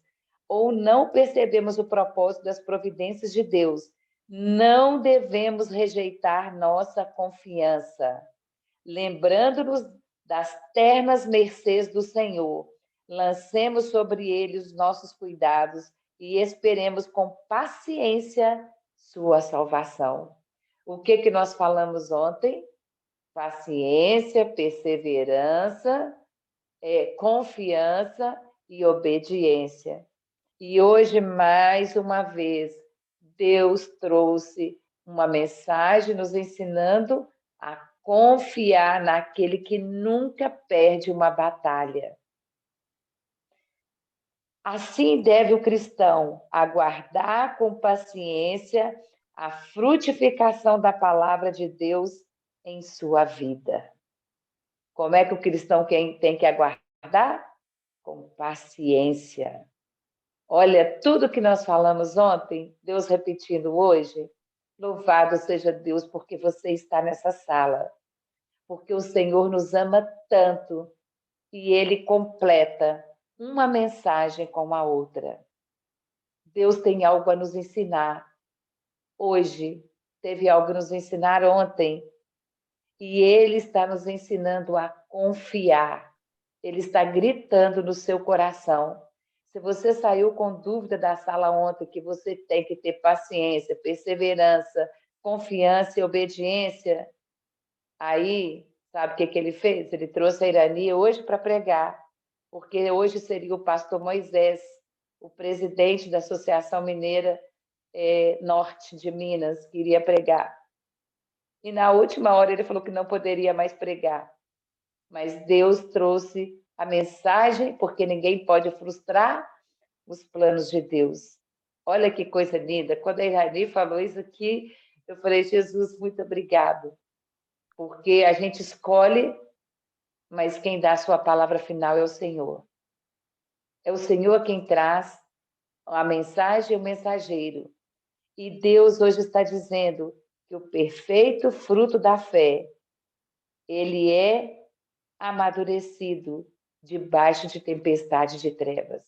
ou não percebemos o propósito das providências de Deus, não devemos rejeitar nossa confiança, lembrando-nos das ternas mercês do Senhor. Lancemos sobre ele os nossos cuidados e esperemos com paciência sua salvação. O que nós falamos ontem? Paciência, perseverança, confiança e obediência. E hoje, mais uma vez, Deus trouxe uma mensagem nos ensinando a confiar naquele que nunca perde uma batalha. Assim deve o cristão aguardar com paciência a frutificação da palavra de Deus em sua vida. Como é que o cristão tem que aguardar? Com paciência. Olha, tudo que nós falamos ontem, Deus repetindo hoje, louvado seja Deus porque você está nessa sala, porque o Senhor nos ama tanto e Ele completa uma mensagem com a outra. Deus tem algo a nos ensinar hoje, teve algo a nos ensinar ontem, e Ele está nos ensinando a confiar. Ele está gritando no seu coração. Se você saiu com dúvida da sala ontem, que você tem que ter paciência, perseverança, confiança e obediência, aí, sabe o que ele fez? Ele trouxe a Irani hoje para pregar, porque hoje seria o pastor Moisés, o presidente da Associação Mineira Norte de Minas, que iria pregar. E na última hora ele falou que não poderia mais pregar. Mas Deus trouxe a mensagem, porque ninguém pode frustrar os planos de Deus. Olha que coisa linda. Quando a Irani falou isso aqui, eu falei, Jesus, muito obrigado. Porque a gente escolhe, mas quem dá a sua palavra final é o Senhor. É o Senhor quem traz a mensagem e o mensageiro. E Deus hoje está dizendo que o perfeito fruto da fé, ele é amadurecido debaixo de tempestade de trevas.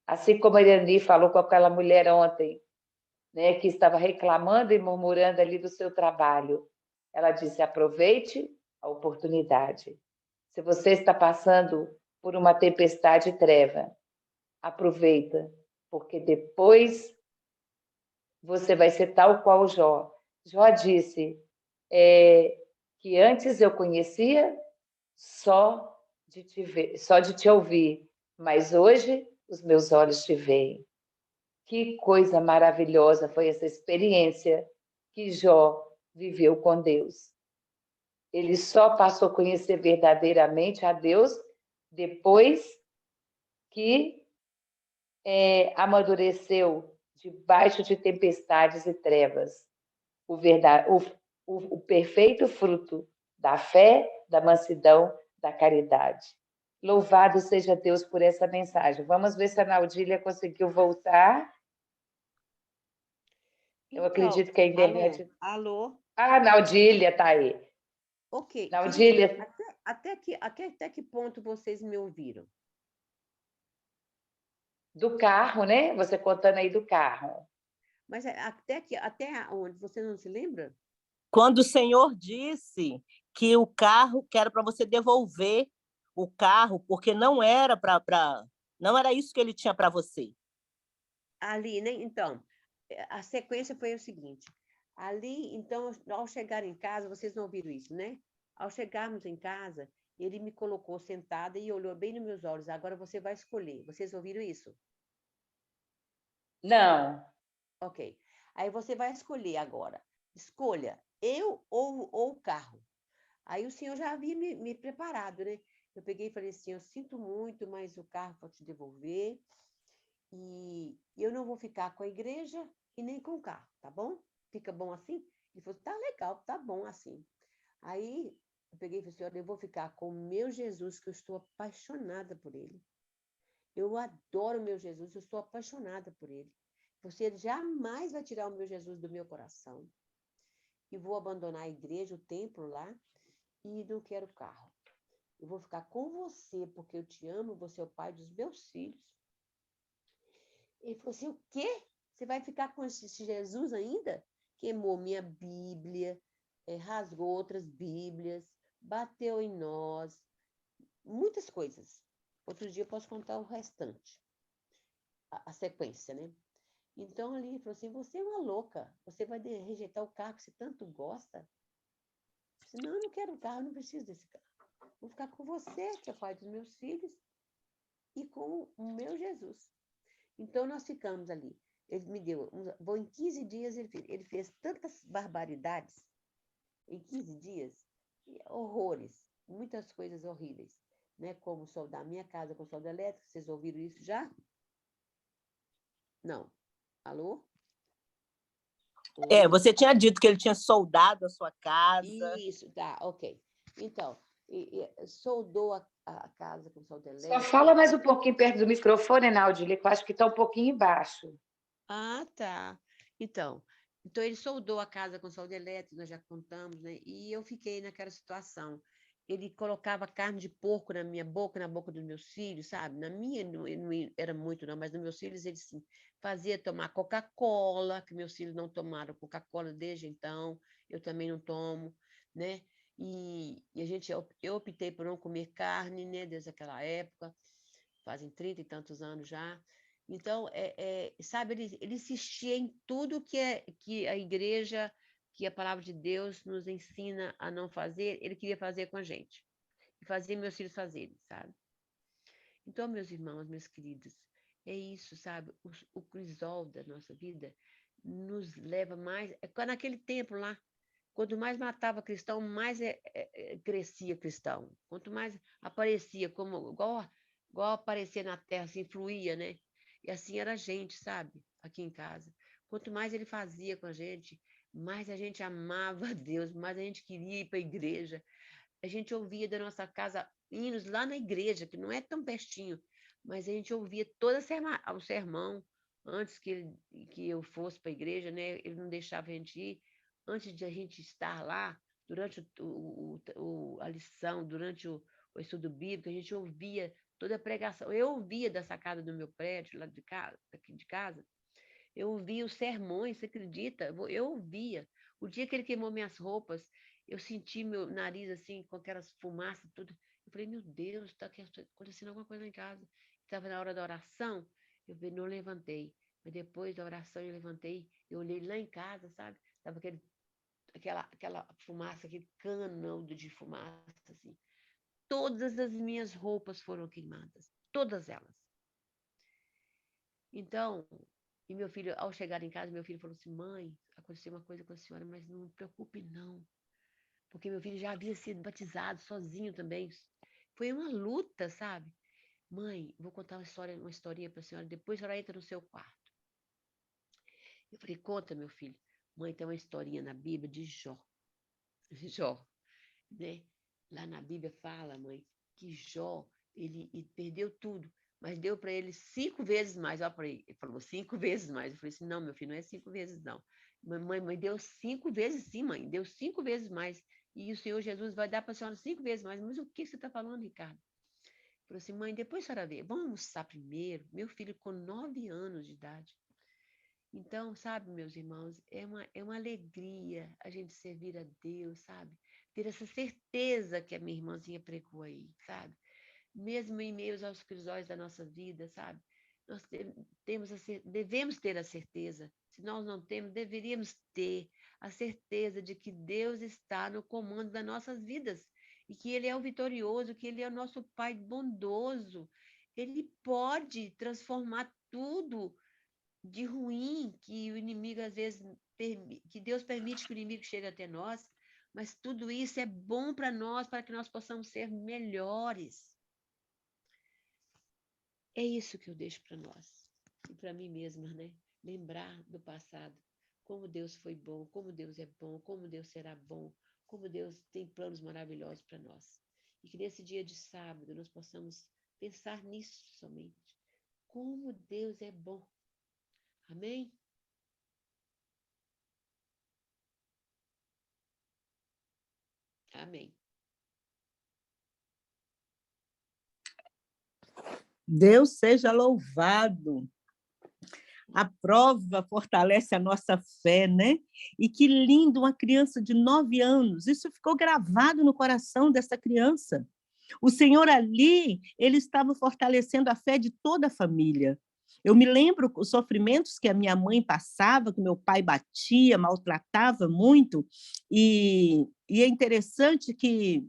Assim como a Irani falou com aquela mulher ontem, né, que estava reclamando e murmurando ali do seu trabalho. Ela disse, aproveite a oportunidade. Se você está passando por uma tempestade de treva, aproveita, porque depois você vai ser tal qual Jó. Jó disse que antes eu conhecia só de te ver, só de te ouvir, mas hoje os meus olhos te veem. Que coisa maravilhosa foi essa experiência que Jó viveu com Deus. Ele só passou a conhecer verdadeiramente a Deus depois que amadureceu debaixo de tempestades e trevas. O perfeito fruto da fé, da mansidão, da caridade. Louvado seja Deus por essa mensagem. Vamos ver se a Naudília conseguiu voltar. Eu acredito que a internet... Alô? Ah, Naudília está aí. Ok. Naudília. Até que ponto vocês me ouviram? Do carro, né? Você contando aí do carro. Mas até onde? Você não se lembra? Quando o Senhor disse que o carro, que era para você devolver o carro, porque não era não era isso que ele tinha para você. Ali, né? Então, a sequência foi o seguinte. Ali, então, ao chegar em casa, vocês não ouviram isso, né? Ao chegarmos em casa, ele me colocou sentada e olhou bem nos meus olhos. Agora você vai escolher. Vocês ouviram isso? Não. Ok. Aí você vai escolher agora. Escolha eu ou o carro. Aí o senhor já havia me preparado, né? Eu peguei e falei assim, eu sinto muito, mas o carro vou te devolver. E eu não vou ficar com a igreja e nem com o carro, tá bom? Fica bom assim? Ele falou, tá legal, tá bom assim. Aí eu peguei e falei assim, olha, eu vou ficar com o meu Jesus, que eu estou apaixonada por ele. Eu adoro o meu Jesus, eu estou apaixonada por ele. Você jamais vai tirar o meu Jesus do meu coração. E vou abandonar a igreja, o templo lá, e não quero carro. Eu vou ficar com você, porque eu te amo, você é o pai dos meus filhos. Ele falou assim, o quê? Você vai ficar com esse Jesus ainda? Queimou minha Bíblia, rasgou outras Bíblias, bateu em nós, muitas coisas. Outro dia eu posso contar o restante, a sequência, né? Então ali ele falou assim, você é uma louca, você vai rejeitar o carro que você tanto gosta? Eu disse, não, eu não quero o carro, eu não preciso desse carro. Vou ficar com você, que é o pai dos meus filhos, e com o meu Jesus. Então, nós ficamos ali. Ele me deu, em 15 dias, ele fez tantas barbaridades, em 15 dias, horrores, muitas coisas horríveis, né? Como soldar a minha casa com solda elétrica. Vocês ouviram isso já? Não. Alô? Você tinha dito que ele tinha soldado a sua casa. Isso, tá, ok. Então, soldou a casa com solda Só elétrica. fala mais um pouquinho perto do microfone, Naudile, que eu acho que está um pouquinho embaixo. Ah, tá. Então ele soldou a casa com solda elétrica, nós já contamos, né? E eu fiquei naquela situação. Ele colocava carne de porco na minha boca, na boca dos meus filhos, sabe? Na minha não era muito, não, mas nos meus filhos ele sim. Fazia tomar Coca-Cola, que meus filhos não tomaram Coca-Cola desde então, eu também não tomo, né? E eu optei por não comer carne, né? Desde aquela época, fazem 30 e tantos anos já. Então, sabe, ele insistia em tudo que a igreja, que a palavra de Deus nos ensina a não fazer, ele queria fazer com a gente. E fazia meus filhos fazerem, sabe? Então, meus irmãos, meus queridos, é isso, sabe? O crisol da nossa vida nos leva mais... Naquele tempo lá, quanto mais matava cristão, mais crescia cristão. Quanto mais aparecia, igual aparecia na terra, assim, fluía, né? E assim era a gente, sabe? Aqui em casa. Quanto mais ele fazia com a gente, mais a gente amava a Deus, mais a gente queria ir para a igreja. A gente ouvia da nossa casa hinos lá na igreja, que não é tão pertinho, mas a gente ouvia todo o sermão antes que eu fosse para a igreja, né? Ele não deixava a gente ir. Antes de a gente estar lá, durante a lição, durante o estudo bíblico, a gente ouvia toda a pregação. Eu ouvia da sacada do meu prédio, lá daqui de casa, eu ouvia os sermões, você acredita? Eu ouvia. O dia que ele queimou minhas roupas, eu senti meu nariz assim, com aquelas fumaças, tudo. Eu falei, meu Deus, está acontecendo alguma coisa em casa. Estava na hora da oração, eu não levantei. Mas depois da oração eu levantei, eu olhei lá em casa, sabe? Estava aquela fumaça, aquele canão de fumaça, assim. Todas as minhas roupas foram queimadas, todas elas. Então, e meu filho, ao chegar em casa, meu filho falou assim, mãe, aconteceu uma coisa com a senhora, mas não me preocupe não, porque meu filho já havia sido batizado sozinho também. Foi uma luta, sabe? Mãe, vou contar uma historinha para a senhora, depois a senhora entra no seu quarto. Eu falei, conta, meu filho. Mãe, tem uma historinha na Bíblia de Jó. Jó, né? Lá na Bíblia fala, mãe, que Jó, ele perdeu tudo, mas deu para ele 5 vezes mais. Olha para ele, ele falou 5 vezes mais. Eu falei assim, não, meu filho, não é 5 vezes, não. Mãe, deu 5 vezes sim, mãe, deu 5 vezes mais. E o Senhor Jesus vai dar para a senhora 5 vezes mais. Mas o que você está falando, Ricardo? Ele falou assim, mãe, depois a senhora vê, vamos almoçar primeiro. Meu filho com 9 anos de idade. Então, sabe, meus irmãos, é uma alegria a gente servir a Deus, sabe? Ter essa certeza que a minha irmãzinha pregou aí, sabe? Mesmo em meio aos crisóis da nossa vida, sabe? Nós devemos ter a certeza. Se nós não temos, deveríamos ter a certeza de que Deus está no comando das nossas vidas e que Ele é o vitorioso, que Ele é o nosso Pai bondoso. Ele pode transformar tudo de ruim que o inimigo, às vezes, que Deus permite que o inimigo chegue até nós, mas tudo isso é bom para nós, para que nós possamos ser melhores. É isso que eu deixo para nós, e para mim mesma, né? Lembrar do passado, como Deus foi bom, como Deus é bom, como Deus será bom, como Deus tem planos maravilhosos para nós. E que nesse dia de sábado nós possamos pensar nisso somente. Como Deus é bom. Amém? Amém. Deus seja louvado. A prova fortalece a nossa fé, né? E que lindo, uma criança de 9 anos. Isso ficou gravado no coração dessa criança. O Senhor ali, ele estava fortalecendo a fé de toda a família. Eu me lembro os sofrimentos que a minha mãe passava, que meu pai batia, maltratava muito, e é interessante que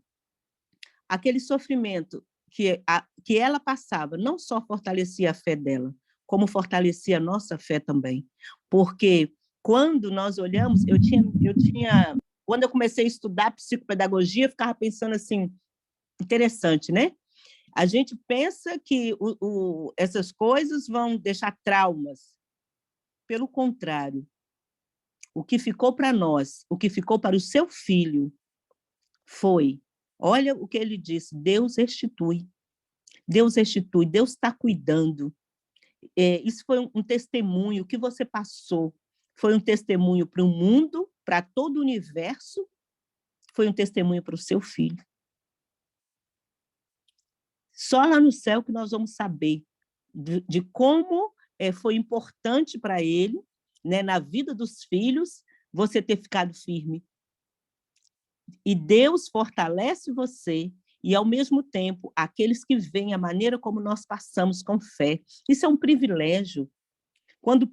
aquele sofrimento que ela passava não só fortalecia a fé dela, como fortalecia a nossa fé também. Porque quando nós olhamos, eu tinha quando eu comecei a estudar psicopedagogia, eu ficava pensando assim, interessante, né? A gente pensa que essas coisas vão deixar traumas. Pelo contrário, o que ficou para nós, o que ficou para o seu filho, foi, olha o que ele disse, Deus restitui, Deus está cuidando. Isso foi um testemunho, o que você passou foi um testemunho para o mundo, para todo o universo, foi um testemunho para o seu filho. Só lá no céu que nós vamos saber de como foi importante para ele, né, na vida dos filhos, você ter ficado firme. E Deus fortalece você e, ao mesmo tempo, aqueles que veem a maneira como nós passamos com fé. Isso é um privilégio. Quando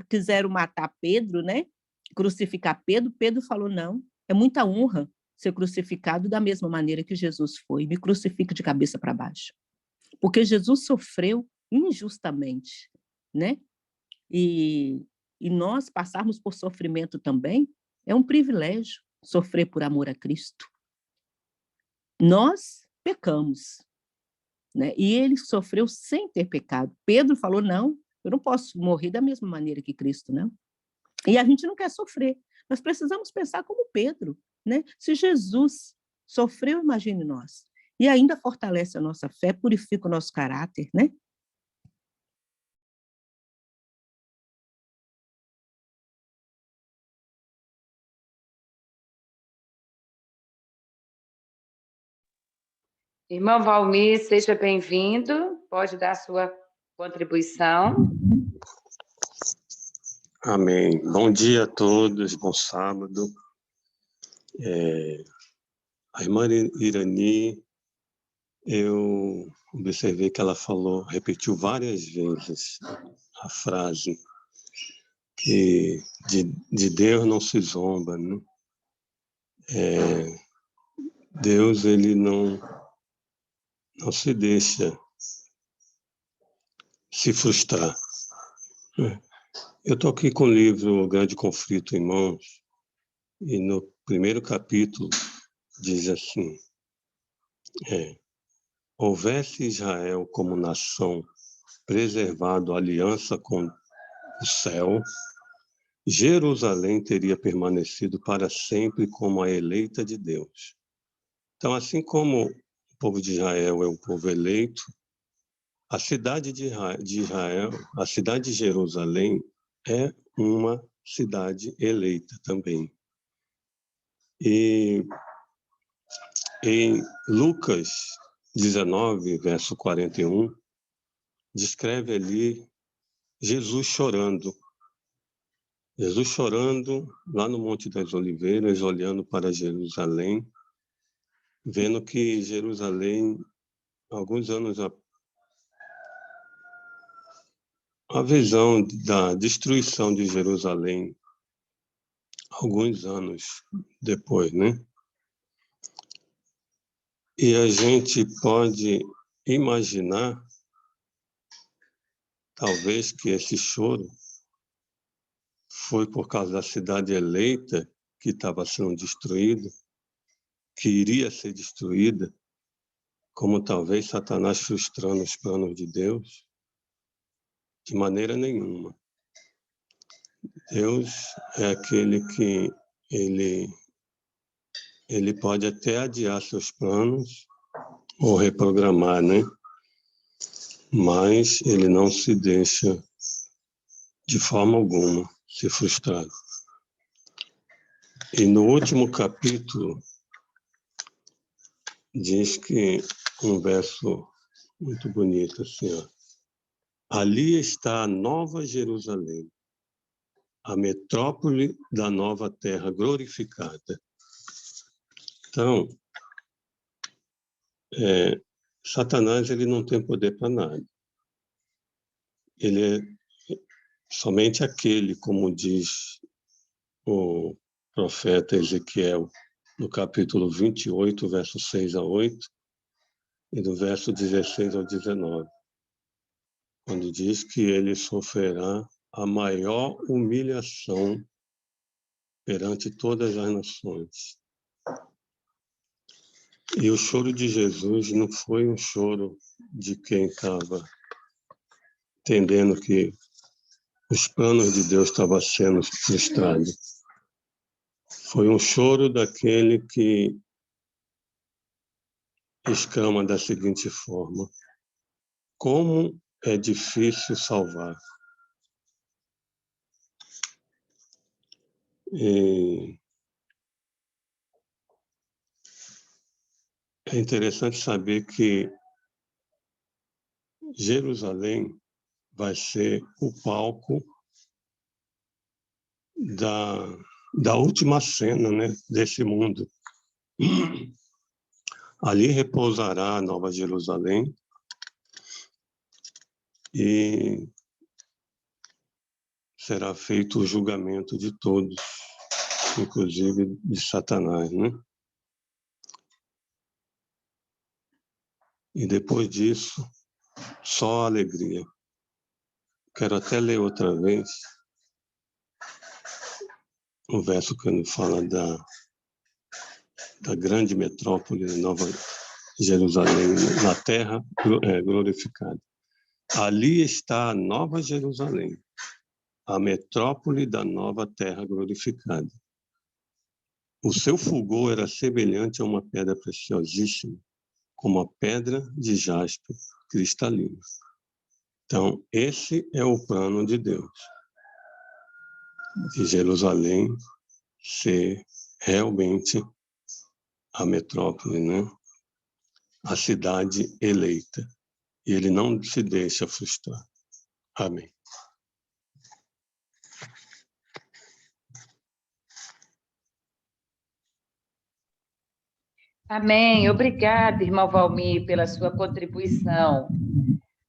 quiseram matar Pedro, né, crucificar Pedro, Pedro falou, não, é muita honra ser crucificado da mesma maneira que Jesus foi, me crucifique de cabeça para baixo. Porque Jesus sofreu injustamente, né? E nós passarmos por sofrimento também é um privilégio, sofrer por amor a Cristo. Nós pecamos, né? E ele sofreu sem ter pecado. Pedro falou, não, eu não posso morrer da mesma maneira que Cristo, não. E a gente não quer sofrer. Nós precisamos pensar como Pedro, né? Se Jesus sofreu, imagine nós. E ainda fortalece a nossa fé, purifica o nosso caráter, né? Irmão Valmir, seja bem-vindo. Pode dar sua contribuição. Amém. Bom dia a todos, bom sábado. A irmã Irani, eu observei que ela repetiu várias vezes a frase que de Deus não se zomba, né? Deus, ele não se deixa se frustrar. Eu estou aqui com o livro O Grande Conflito em mãos, e no primeiro capítulo diz assim, houvesse Israel como nação preservado a aliança com o céu, Jerusalém teria permanecido para sempre como a eleita de Deus. Então, assim como o povo de Israel é um povo eleito, a cidade de Israel, a cidade de Jerusalém, é uma cidade eleita também. E em Lucas 19, verso 41, descreve ali Jesus chorando. Jesus chorando lá no Monte das Oliveiras, olhando para Jerusalém, vendo que Jerusalém, alguns anos a visão da destruição de Jerusalém, alguns anos depois, né? E a gente pode imaginar, talvez, que esse choro foi por causa da cidade eleita que estava sendo destruída, que iria ser destruída, como talvez Satanás frustrando os planos de Deus. De maneira nenhuma. Deus é aquele que ele pode até adiar seus planos ou reprogramar, né? Mas ele não se deixa de forma alguma se frustrar. E no último capítulo diz que um verso muito bonito assim, ó. Ali está a Nova Jerusalém, a metrópole da nova terra glorificada. Então, Satanás, ele não tem poder para nada. Ele é somente aquele, como diz o profeta Ezequiel, no capítulo 28, verso 6 a 8, e do verso 16 ao 19, quando diz que ele sofrerá a maior humilhação perante todas as nações. E o choro de Jesus não foi um choro de quem estava entendendo que os planos de Deus estavam sendo frustrados. Foi um choro daquele que exclama da seguinte forma: como é difícil salvar. E é interessante saber que Jerusalém vai ser o palco da última cena, né, desse mundo. Ali repousará a Nova Jerusalém e será feito o julgamento de todos, inclusive de Satanás, né? E depois disso, só alegria. Quero até ler outra vez um verso que ele fala da grande metrópole, Nova Jerusalém, na terra glorificada. Ali está a Nova Jerusalém, a metrópole da nova terra glorificada. O seu fulgor era semelhante a uma pedra preciosíssima, como a pedra de jaspe cristalina. Então, esse é o plano de Deus, de Jerusalém ser realmente a metrópole, né? A cidade eleita. E ele não se deixa frustrar. Amém. Amém. Obrigada, irmão Valmir, pela sua contribuição.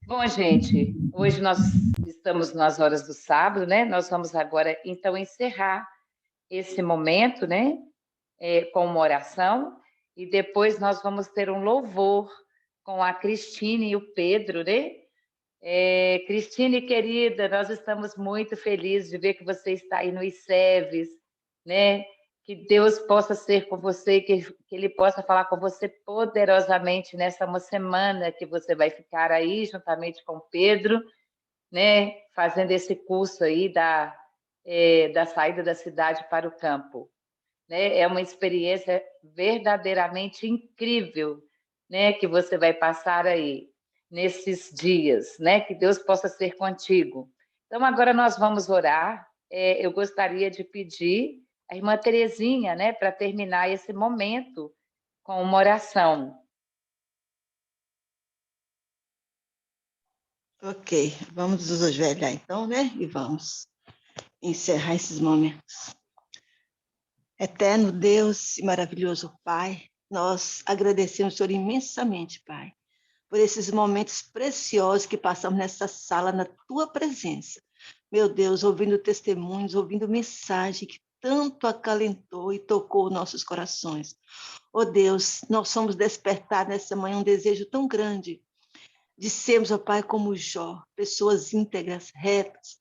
Bom, gente, hoje nós estamos nas horas do sábado, né? Nós vamos agora, então, encerrar esse momento, né? Com uma oração, e depois nós vamos ter um louvor com a Cristine e o Pedro, né? Cristine, querida, nós estamos muito felizes de ver que você está aí no ICEVES, né? Que Deus possa ser com você, que Ele possa falar com você poderosamente nessa uma semana que você vai ficar aí, juntamente com o Pedro, né? Fazendo esse curso aí da saída da cidade para o campo. Né? É uma experiência verdadeiramente incrível, né? Que você vai passar aí nesses dias, né? Que Deus possa ser contigo. Então, agora nós vamos orar. Eu gostaria de pedir a irmã Terezinha, né, para terminar esse momento com uma oração. Ok, vamos nos ajoelhar então, né? E vamos encerrar esses momentos. Eterno Deus e maravilhoso Pai, nós agradecemos, Senhor, imensamente, Pai, por esses momentos preciosos que passamos nessa sala, na Tua presença. Meu Deus, ouvindo testemunhos, ouvindo mensagem que tanto acalentou e tocou nossos corações. Oh Deus, nós somos despertados nessa manhã um desejo tão grande de sermos, ó Pai, como Jó, pessoas íntegras, retas,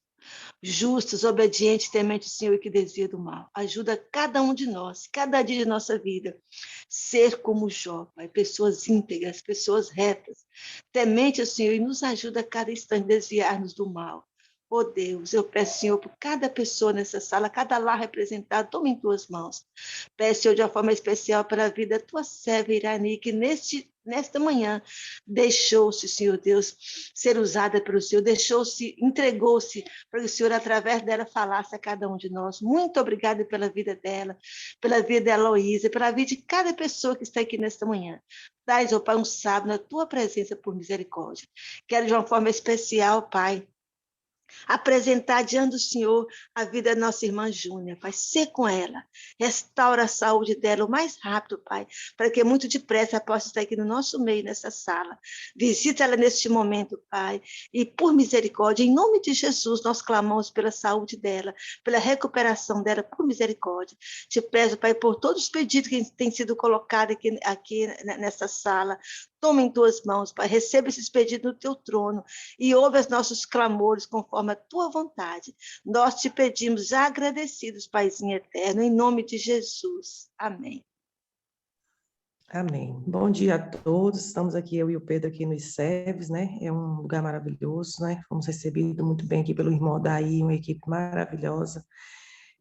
justas, obedientes, tementes ao Senhor e que desvia do mal. Ajuda cada um de nós, cada dia de nossa vida, ser como Jó, Pai, pessoas íntegras, pessoas retas, temente ao Senhor e nos ajuda a cada instante a desviar-nos do mal. Oh Deus, eu peço, Senhor, por cada pessoa nessa sala, cada lar representado, toma em tuas mãos. Peço, Senhor, de uma forma especial para a vida da tua serva Irani, que nesta manhã deixou-se, Senhor Deus, ser usada pelo Senhor, entregou-se para que o Senhor, através dela, falasse a cada um de nós. Muito obrigada pela vida dela, pela vida da Heloísa, pela vida de cada pessoa que está aqui nesta manhã. Dai, ó Pai, um sábado na tua presença por misericórdia. Quero, de uma forma especial, Pai, apresentar diante do Senhor a vida da nossa irmã Júnia, Pai, ser com ela, restaura a saúde dela o mais rápido, Pai, para que muito depressa ela possa estar aqui no nosso meio, nessa sala. Visita ela neste momento, Pai, e por misericórdia, em nome de Jesus, nós clamamos pela saúde dela, pela recuperação dela, por misericórdia. Te peço, Pai, por todos os pedidos que têm sido colocados aqui nessa sala, toma em tuas mãos, Pai, receba esses pedidos no teu trono e ouve os nossos clamores conforme a tua vontade. Nós te pedimos já agradecidos, Paizinho eterno, em nome de Jesus. Amém. Amém. Bom dia a todos. Estamos aqui, eu e o Pedro, aqui no ICEVES, né? É um lugar maravilhoso, né? Fomos recebidos muito bem aqui pelo irmão Daí, uma equipe maravilhosa.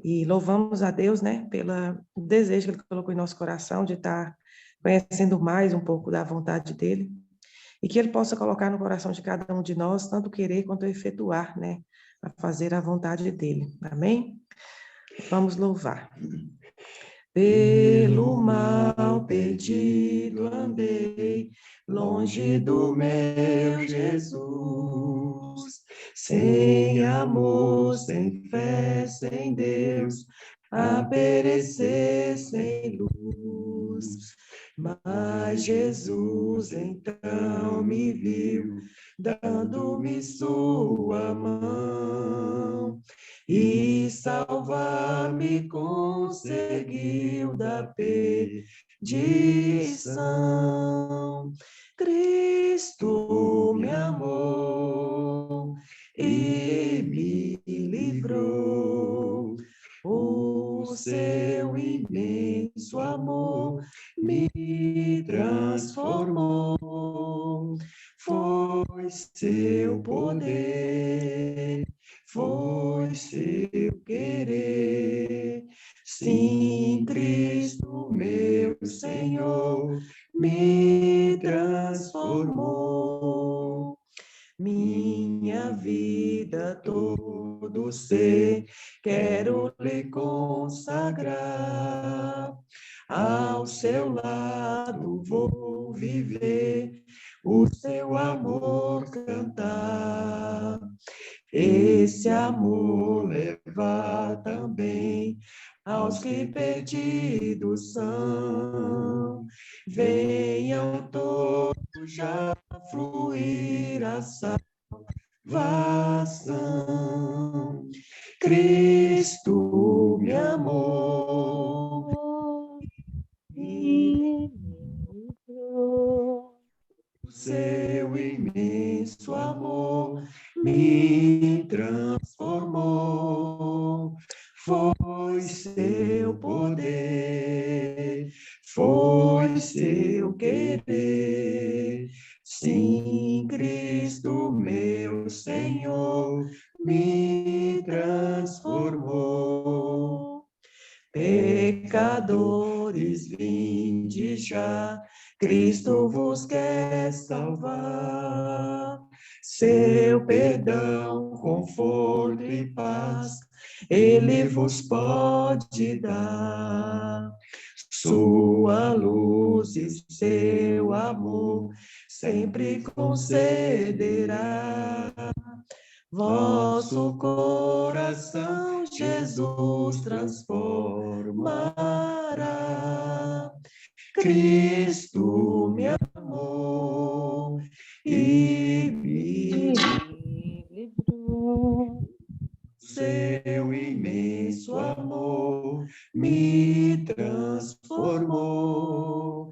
E louvamos a Deus, né? Pelo desejo que Ele colocou em nosso coração de estar conhecendo mais um pouco da vontade dEle. E que Ele possa colocar no coração de cada um de nós, tanto querer quanto efetuar, né? A fazer a vontade dEle. Amém? Vamos louvar. Pelo mal perdido andei, longe do meu Jesus. Sem amor, sem fé, sem Deus, a perecer sem luz. Mas Jesus então me viu, dando-me sua mão. E salvar-me conseguiu da perdição. Cristo me amou e me livrou. O seu imenso amor me transformou. Foi seu poder, foi seu querer. Sim, Cristo, meu Senhor, me transformou. Minha vida, todo ser, quero lhe consagrar. Ao seu lado vou viver, o seu amor cantar. Esse amor levar também aos que perdidos são. Venham todos já fluir a salvação. Cristo me amou e me livrou. O seu imenso amor me transformou. Foi seu poder, foi seu querer. Sim, Cristo, meu Senhor, me transformou. Pecadores, vinde já, Cristo vos quer salvar. Seu perdão, conforto e paz, Ele vos pode dar. Sua luz e seu amor sempre concederá. Vosso coração Jesus transformará. Cristo me amou e me livrou. Seu imenso amor me transformou.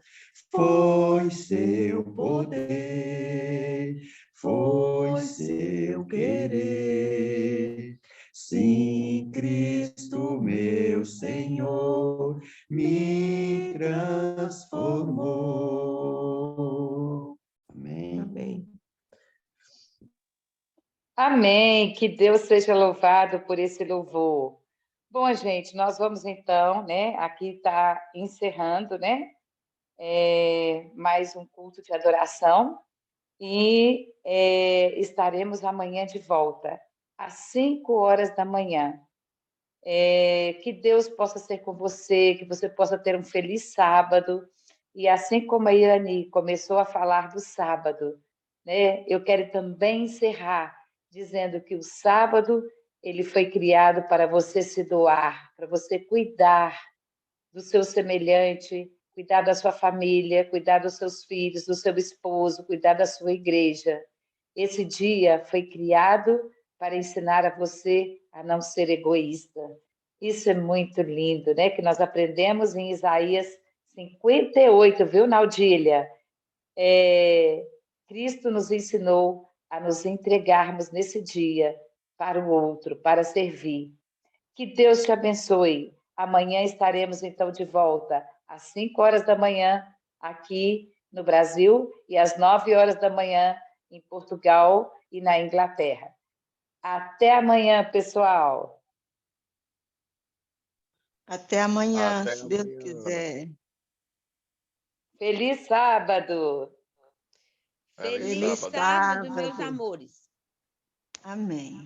Foi seu poder, foi seu querer. Sim, Cristo, meu Senhor, me transformou. Amém. Amém. Amém, que Deus seja louvado por esse louvor. Bom, gente, nós vamos então, né? Aqui está encerrando, né? Mais um culto de adoração e estaremos amanhã de volta, às 5 horas da manhã. Que Deus possa ser com você, que você possa ter um feliz sábado. E assim como a Irani começou a falar do sábado, né? Eu quero também encerrar dizendo que o sábado ele foi criado para você se doar, para você cuidar do seu semelhante, cuidar da sua família, cuidar dos seus filhos, do seu esposo, cuidar da sua igreja. Esse dia foi criado para ensinar a você a não ser egoísta. Isso é muito lindo, né? Que nós aprendemos em Isaías 58, viu, Naudília? Cristo nos ensinou a nos entregarmos nesse dia para o outro, para servir. Que Deus te abençoe. Amanhã estaremos, então, de volta às 5 horas da manhã, aqui no Brasil, e às 9 horas da manhã em Portugal e na Inglaterra. Até amanhã, pessoal. Até amanhã, Até se Deus amanhã. quiser. Feliz sábado. Feliz sábado. sábado, meus amores. Amém.